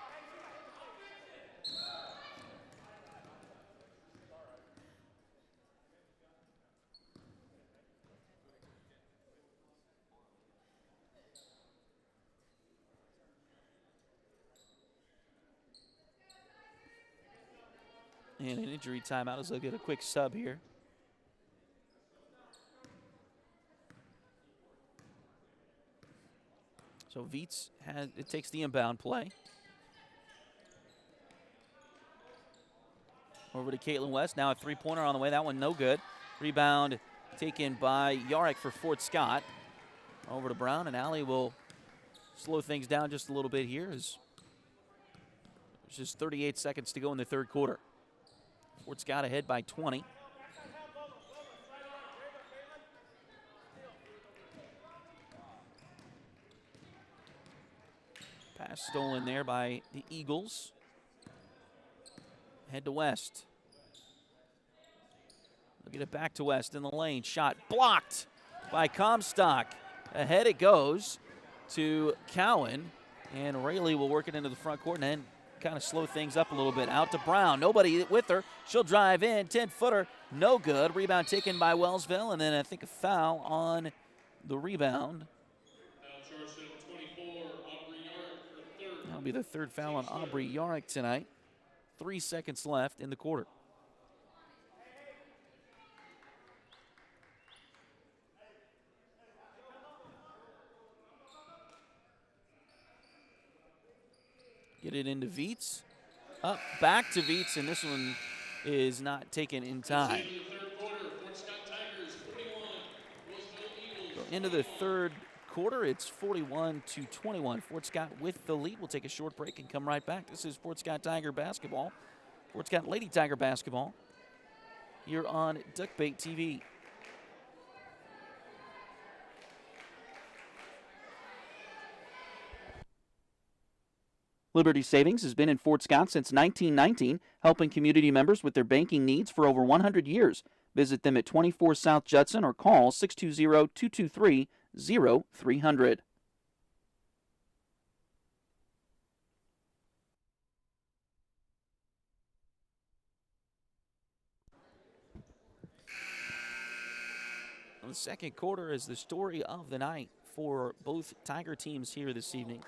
And an injury timeout as they'll get a quick sub here. So Viets takes the inbound play. Over to Caitlin West. Now a three-pointer on the way. That one no good. Rebound taken by Yarrick for Fort Scott. Over to Brown, and Allie will slow things down just a little bit here as there's just 38 seconds to go in the third quarter. Fort Scott ahead by 20. Pass stolen there by the Eagles. Head to West. They'll get it back to West in the lane. Shot blocked by Comstock. Ahead it goes to Cowan. And Rayleigh will work it into the front court and then kind of slow things up a little bit. Out to Brown. Nobody with her. She'll drive in. 10-footer. No good. Rebound taken by Wellsville. And then I think a foul on the rebound. That'll be the third foul on Aubrey Yarrick tonight. 3 seconds left in the quarter. Get it into Viets. Up, back to Viets, and this one is not taken in time. So into the third quarter, it's 41-21. Fort Scott with the lead. We'll take a short break and come right back. This is Fort Scott Tiger basketball. Fort Scott Lady Tiger basketball here on Duckbait TV. Liberty Savings has been in Fort Scott since 1919, helping community members with their banking needs for over 100 years. Visit them at 24 South Judson or call 620-223-0300. The second quarter is the story of the night for both Tiger teams here this evening.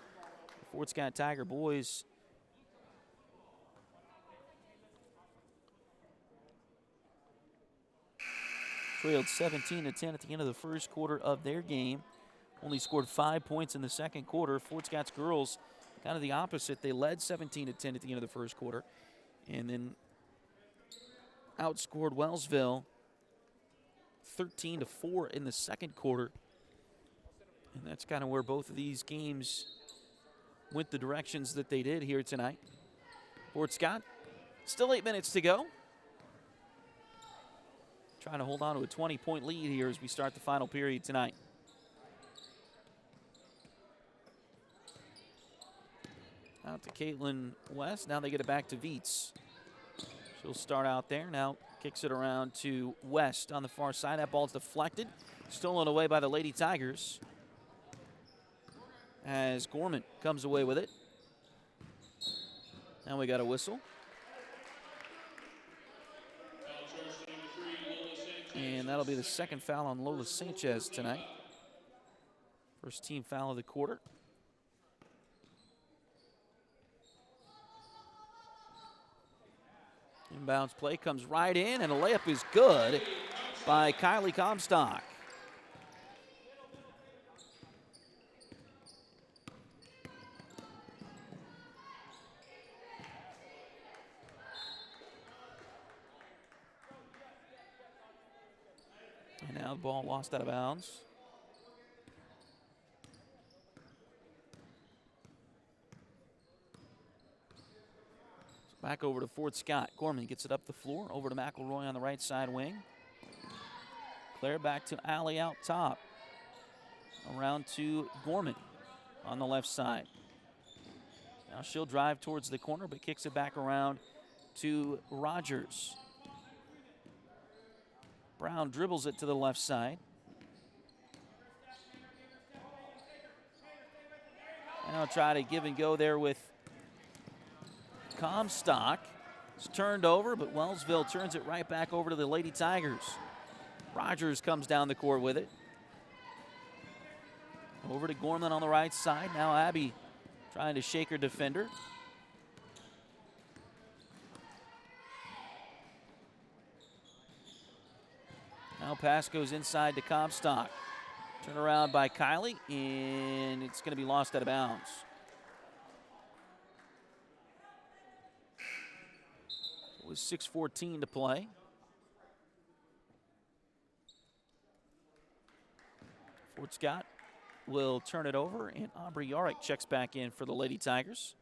The Fort Scott Tiger boys trailed 17-10 at the end of the first quarter of their game. Only scored 5 points in the second quarter. Fort Scott's girls kind of the opposite. They led 17-10 at the end of the first quarter and then outscored Wellsville 13-4 in the second quarter. And that's kind of where both of these games went the directions that they did here tonight. Fort Scott, still 8 minutes to go. Trying to hold on to a 20-point lead here as we start the final period tonight. Out to Caitlin West. Now they get it back to Viets. She'll start out there. Now kicks it around to West on the far side. That ball's deflected. Stolen away by the Lady Tigers as Gorman comes away with it. Now we got a whistle. And that'll be the second foul on Lola Sanchez tonight. First team foul of the quarter. Inbounds play comes right in, and a layup is good by Kylie Comstock. And now the ball lost out of bounds. Back over to Fort Scott. Gorman gets it up the floor. Over to McElroy on the right side wing. Claire back to Allie out top. Around to Gorman on the left side. Now she'll drive towards the corner, but kicks it back around to Rogers. Brown dribbles it to the left side. Now try to give and go there with Comstock. It's turned over, but Wellsville turns it right back over to the Lady Tigers. Rogers comes down the court with it. Over to Gorman on the right side. Now Abby trying to shake her defender. Now pass goes inside to Comstock. Turn around by Kylie, and it's going to be lost out of bounds. It was 6:14 to play. Fort Scott will turn it over, and Aubrey Yarick checks back in for the Lady Tigers.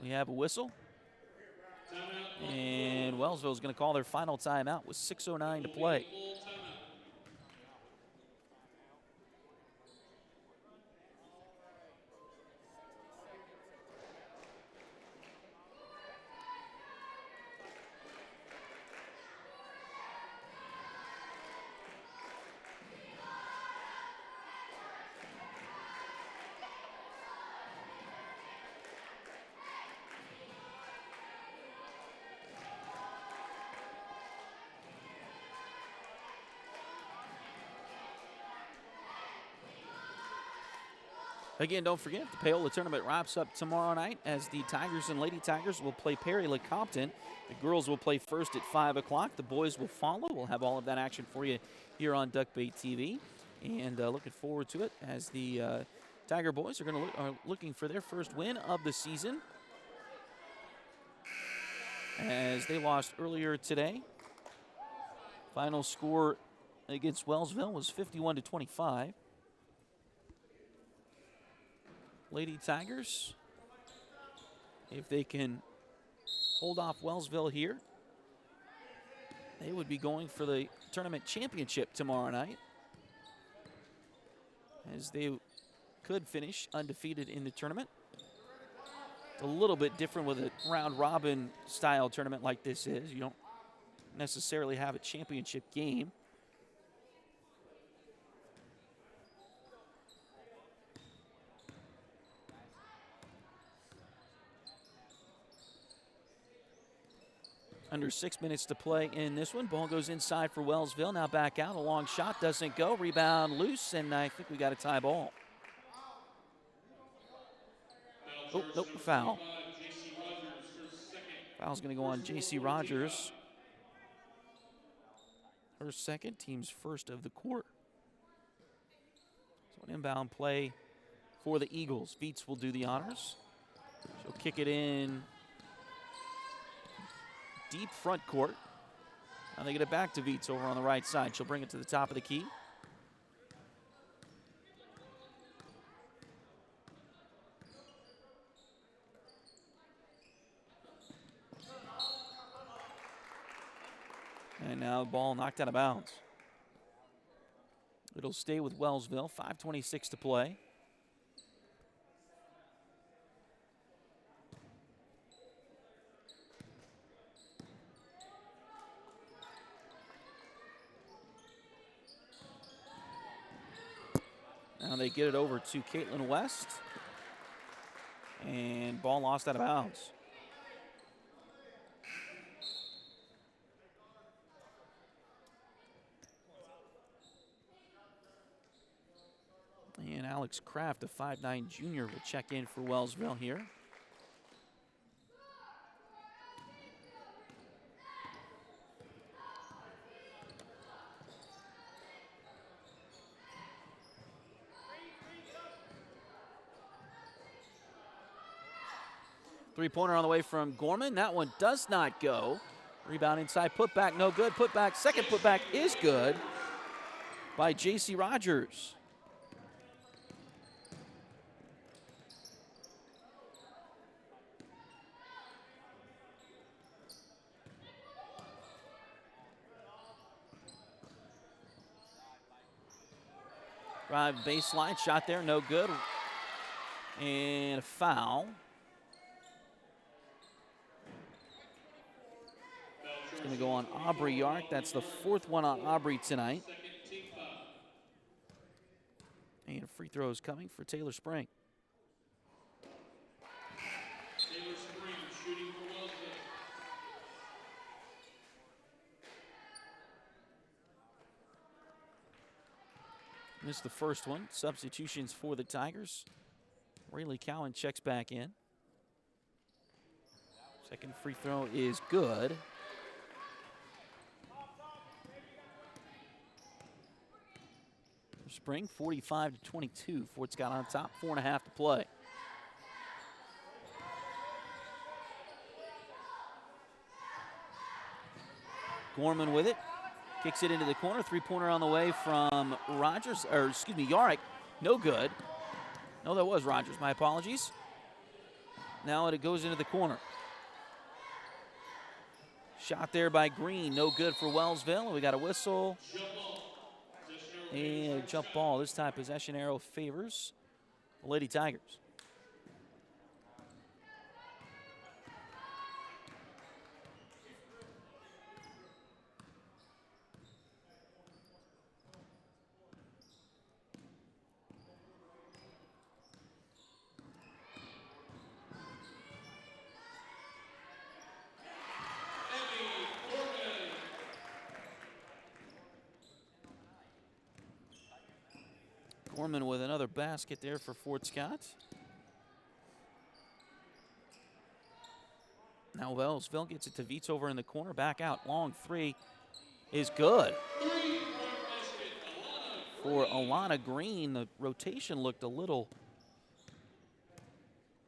We have a whistle. And Wellsville is going to call their final timeout with 6:09 to play. Again, don't forget, the Paola tournament wraps up tomorrow night as the Tigers and Lady Tigers will play Perry-Lecompton. The girls will play first at 5 o'clock. The boys will follow. We'll have all of that action for you here on Duckbait TV. And looking forward to it as the Tiger boys are looking for their first win of the season, as they lost earlier today. Final score against Wellsville was 51-25. Lady Tigers, if they can hold off Wellsville here, they would be going for the tournament championship tomorrow night, as they could finish undefeated in the tournament. It's a little bit different with a round-robin style tournament like this is. You don't necessarily have a championship game. Under 6 minutes to play in this one. Ball goes inside for Wellsville. Now back out. A long shot doesn't go. Rebound loose, and I think we got a tie ball. Oh, nope, foul. Foul's going to go on J.C. Rogers. Her second, team's first of the quarter. So an inbound play for the Eagles. Veets will do the honors. She'll kick it in deep front court. Now they get it back to Veets over on the right side. She'll bring it to the top of the key. And now the ball knocked out of bounds. It'll stay with Wellsville. 5:26 to play. Now they get it over to Caitlin West. And ball lost out of bounds. And Alex Kraft, a 5'9" junior, will check in for Wellsville here. Three-pointer on the way from Gorman. That one does not go. Rebound inside, putback, no good. Putback, second putback is good by J.C. Rogers. Drive baseline, shot there, no good. And a foul. It's going to go on Aubrey Yark. That's the fourth one on Aubrey tonight. And a free throw is coming for Taylor Spring. Taylor Spring shooting for Wellsville. Missed the first one. Substitutions for the Tigers. Rayleigh Cowan checks back in. Second free throw is good. Spring, 45-22. Fort Scott on top, 4.5 to play. Gorman with it. Kicks it into the corner. Three-pointer on the way from Yarrick. No good. No, that was Rogers. My apologies. Now it goes into the corner. Shot there by Green. No good for Wellsville. We got a whistle. And a jump ball. This time possession arrow favors the Lady Tigers. Gorman with another basket there for Fort Scott. Now Wellsville gets it to Viets over in the corner. Back out. Long three is good. For Alana Green, the rotation looked a little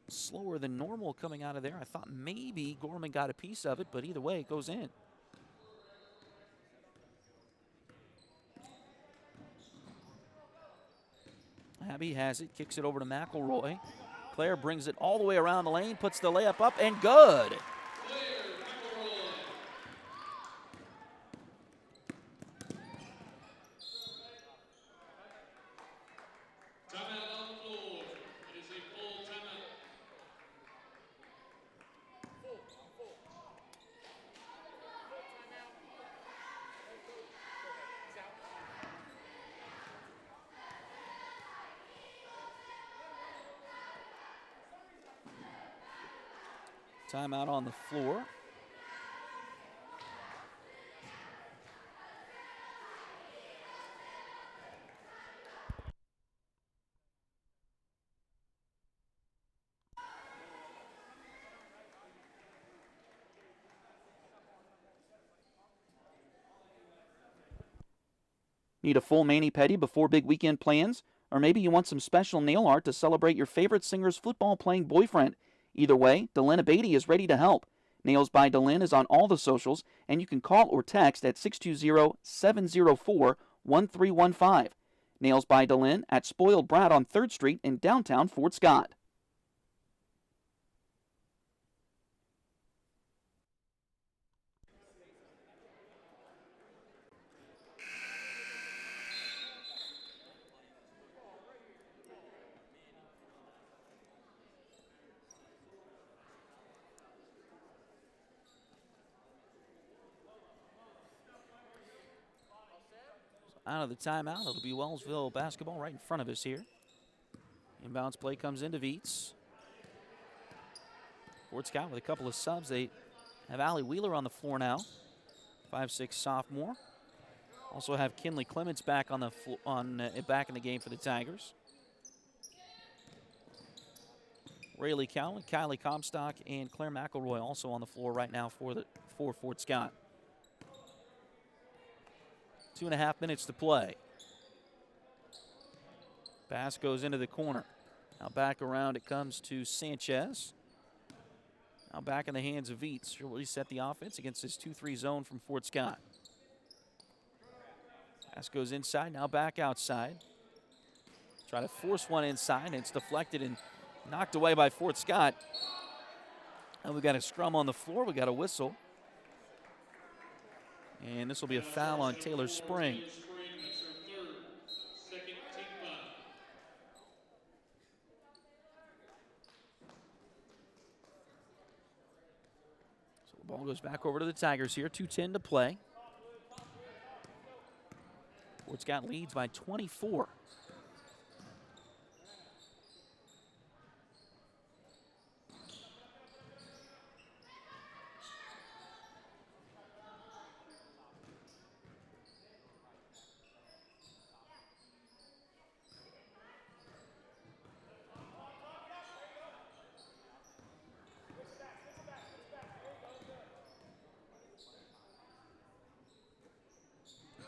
slower than normal coming out of there. I thought maybe Gorman got a piece of it, but either way, it goes in. Abby has it, kicks it over to McElroy. Claire brings it all the way around the lane, puts the layup up, and good. Timeout on the floor. It is a full timeout. Timeout on the floor. Need a full mani-pedi before big weekend plans? Or maybe you want some special nail art to celebrate your favorite singer's football-playing boyfriend? Either way, Delina Beatty is ready to help. Nails by Delin is on all the socials, and you can call or text at 620-704-1315. Nails by Delin at Spoiled Brat on 3rd Street in downtown Fort Scott. Out of the timeout, it'll be Wellsville basketball right in front of us here. Inbounds play comes into Viets. Fort Scott with a couple of subs. They have Allie Wheeler on the floor now, 5'6" sophomore. Also have Kinley Clements back on the back in the game for the Tigers. Rayleigh Cowan, Kylie Comstock, and Claire McElroy also on the floor right now for Fort Scott. 2.5 minutes to play. Pass goes into the corner. Now back around it comes to Sanchez. Now back in the hands of Viets. She'll reset the offense against this 2-3 zone from Fort Scott. Pass goes inside, now back outside. Try to force one inside, and it's deflected and knocked away by Fort Scott. And we got a scrum on the floor. We got a whistle. And this will be a foul on Taylor Spring. That's her third. Second team foul. So the ball goes back over to the Tigers here. 2:10 to play. Fort Scott leads by 24.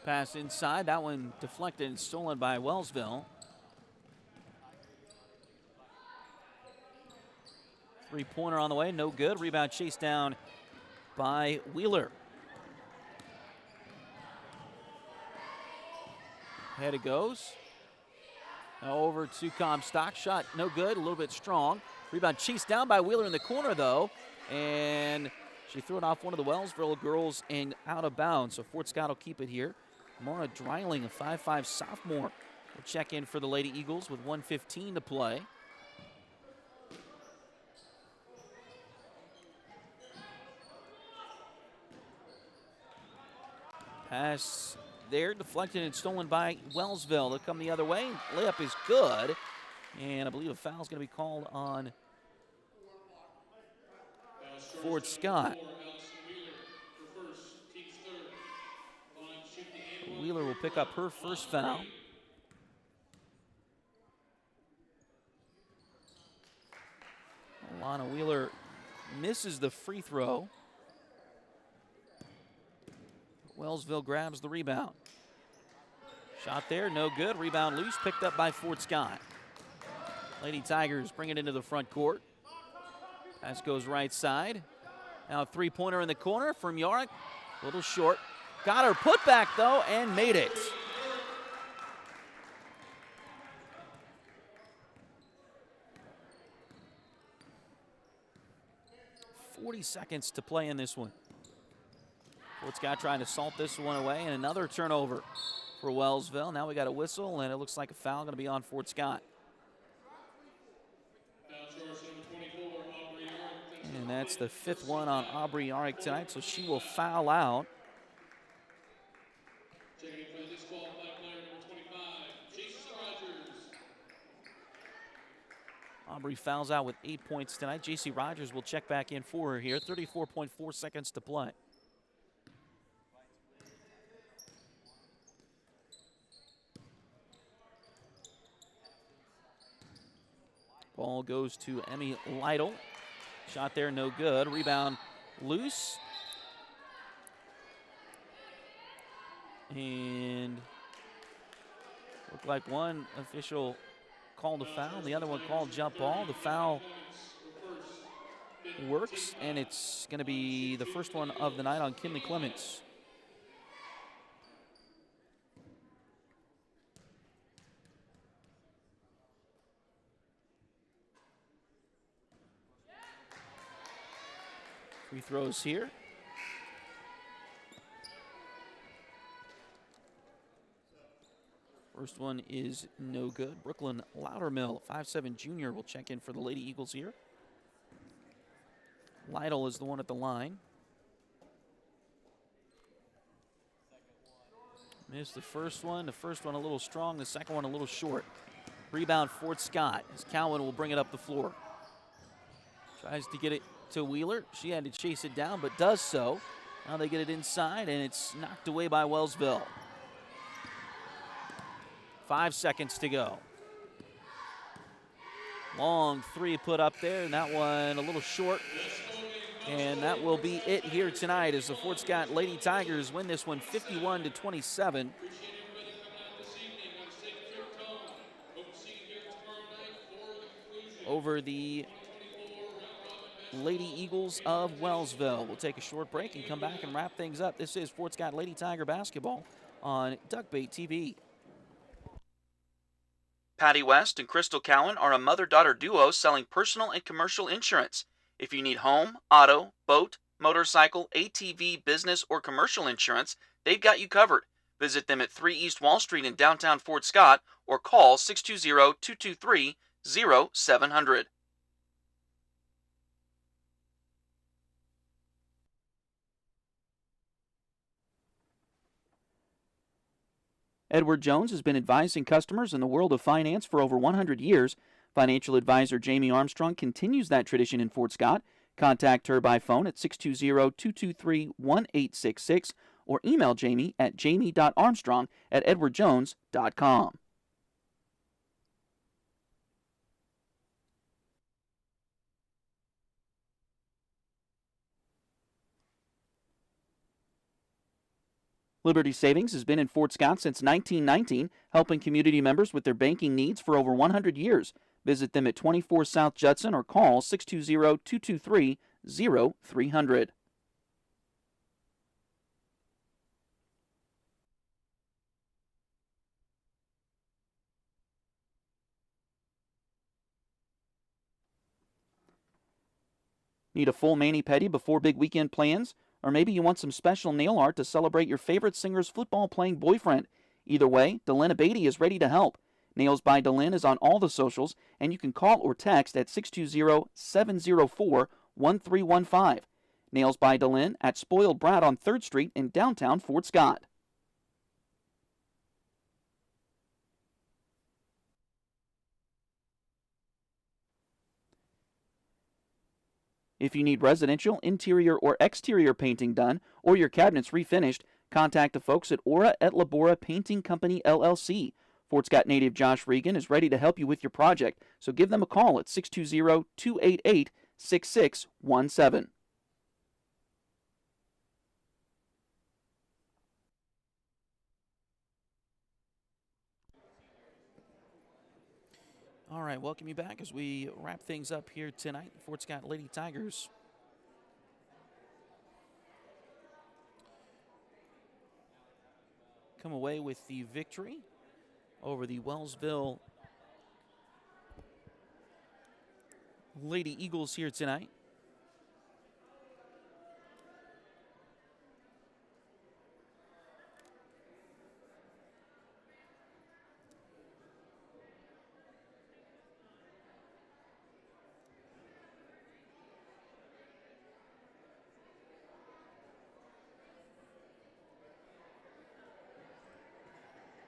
Pass inside, that one deflected and stolen by Wellsville. Three-pointer on the way, no good. Rebound chased down by Wheeler. Ahead it goes. Now over to Comstock. Shot no good, a little bit strong. Rebound chased down by Wheeler in the corner, though. And she threw it off one of the Wellsville girls and out of bounds. So Fort Scott will keep it here. Mara Dreiling, a 5'5 sophomore, will check in for the Lady Eagles with 1:15 to play. Pass there, deflected and stolen by Wellsville. They'll come the other way. Layup is good. And I believe a foul is going to be called on Fort Scott. Wheeler will pick up her first foul. Alana Wheeler misses the free throw. Wellsville grabs the rebound. Shot there, no good. Rebound loose, picked up by Fort Scott. Lady Tigers bring it into the front court. Pass goes right side. Now a three-pointer in the corner from Yorick. A little short. Got her put back, though, and made it. .40 seconds to play in this one. Fort Scott trying to salt this one away, and another turnover for Wellsville. Now we got a whistle, and it looks like a foul going to be on Fort Scott. And that's the fifth one on Aubrey Yorick tonight, so she will foul out. Aubrey fouls out with 8 points tonight. J.C. Rogers will check back in for her here. 34.4 seconds to play. Ball goes to Emmy Lytle. Shot there, no good. Rebound loose. And looked like one official called a foul, the other one called jump ball. The foul works, and it's going to be the first one of the night on Kinley Clements. Free throws here. First one is no good. Brooklyn Loudermill, 5'7" junior, will check in for the Lady Eagles here. Lytle is the one at the line. Missed the first one. The first one a little strong. The second one a little short. Rebound Fort Scott as Cowan will bring it up the floor. Tries to get it to Wheeler. She had to chase it down, but does so. Now they get it inside, and it's knocked away by Wellsville. 5 seconds to go. Long three put up there, and that one a little short. And that will be it here tonight as the Fort Scott Lady Tigers win this one 51-27. Over the Lady Eagles of Wellsville. We'll take a short break and come back and wrap things up. This is Fort Scott Lady Tiger basketball on Duckbait TV. Patty West and Crystal Cowan are a mother-daughter duo selling personal and commercial insurance. If you need home, auto, boat, motorcycle, ATV, business, or commercial insurance, they've got you covered. Visit them at 3 East Wall Street in downtown Fort Scott or call 620-223-0700. Edward Jones has been advising customers in the world of finance for over 100 years. Financial advisor Jamie Armstrong continues that tradition in Fort Scott. Contact her by phone at 620-223-1866 or email Jamie at jamie.armstrong@edwardjones.com. Liberty Savings has been in Fort Scott since 1919, helping community members with their banking needs for over 100 years. Visit them at 24 South Judson or call 620-223-0300. Need a full mani-pedi before big weekend plans? Or maybe you want some special nail art to celebrate your favorite singer's football-playing boyfriend? Either way, Delin Abadi is ready to help. Nails by Delin is on all the socials, and you can call or text at 620-704-1315. Nails by Delin at Spoiled Brat on 3rd Street in downtown Fort Scott. If you need residential, interior, or exterior painting done, or your cabinets refinished, contact the folks at Aura et Labora Painting Company, LLC. Fort Scott native Josh Regan is ready to help you with your project, so give them a call at 620-288-6617. All right, welcome you back as we wrap things up here tonight. Fort Scott Lady Tigers come away with the victory over the Wellsville Lady Eagles here tonight.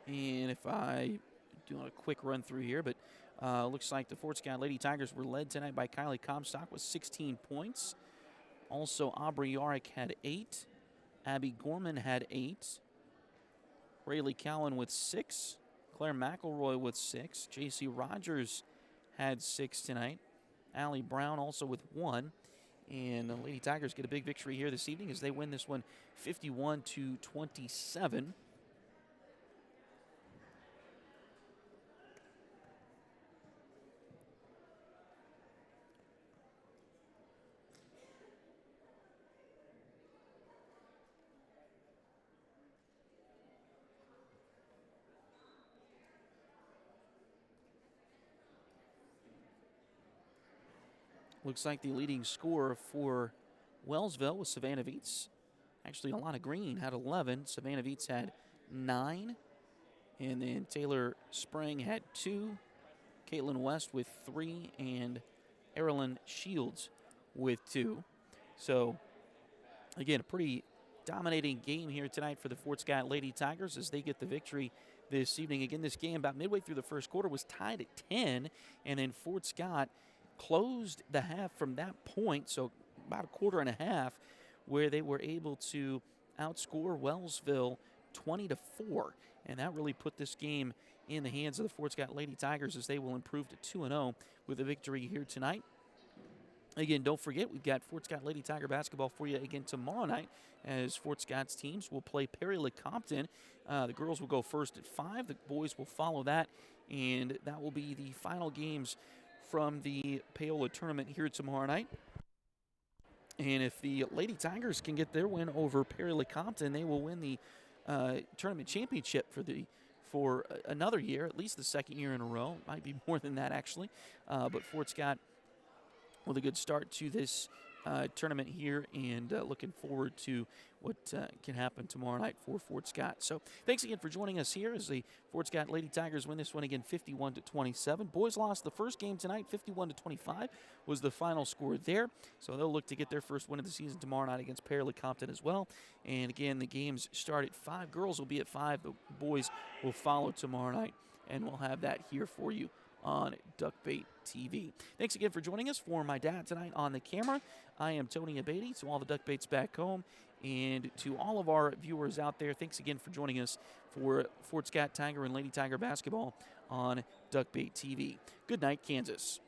And if I do a quick run through here, but looks like the Fort Scott Lady Tigers were led tonight by Kylie Comstock with 16 points. Also, Aubrey Yarick had 8. Abby Gorman had 8. Rayleigh Cowan with 6. Claire McElroy with 6. J.C. Rogers had 6 tonight. Allie Brown also with 1. And the Lady Tigers get a big victory here this evening as they win this one 51-27. Looks like the leading scorer for Wellsville was Savannah Viets. Actually, Alana Green had 11. Savannah Viets had 9. And then Taylor Spring had 2. Caitlin West with 3. And Erilyn Shields with 2. So, again, a pretty dominating game here tonight for the Fort Scott Lady Tigers as they get the victory this evening. Again, this game about midway through the first quarter was tied at 10. And then Fort Scott closed the half from that point, so about a quarter and a half, where they were able to outscore Wellsville 20-4, and that really put this game in the hands of the Fort Scott Lady Tigers as they will improve to 2-0 with a victory here tonight. Again, don't forget, we've got Fort Scott Lady Tiger basketball for you again tomorrow night as Fort Scott's teams will play Perry Lecompton. The girls will go first at 5. The boys will follow that, and that will be the final games from the Paola tournament here tomorrow night. And if the Lady Tigers can get their win over Perry Lecompton, they will win the tournament championship for another year, at least the second year in a row. Might be more than that, actually. But Fort Scott with a good start to this tournament here, and looking forward to what can happen tomorrow night for Fort Scott. So thanks again for joining us here as the Fort Scott Lady Tigers win this one again 51-27. Boys lost the first game tonight, 51-25 was the final score there. So they'll look to get their first win of the season tomorrow night against Perry Lecompton as well. And again, the games start at 5. Girls will be at 5. The boys will follow tomorrow night, and we'll have that here for you on Duckbait TV. Thanks again for joining us. For my dad tonight on the camera, I am Tony Abadi. To all the Duckbaits back home, and to all of our viewers out there, thanks again for joining us for Fort Scott Tiger and Lady Tiger basketball on Duckbait TV. Good night, Kansas.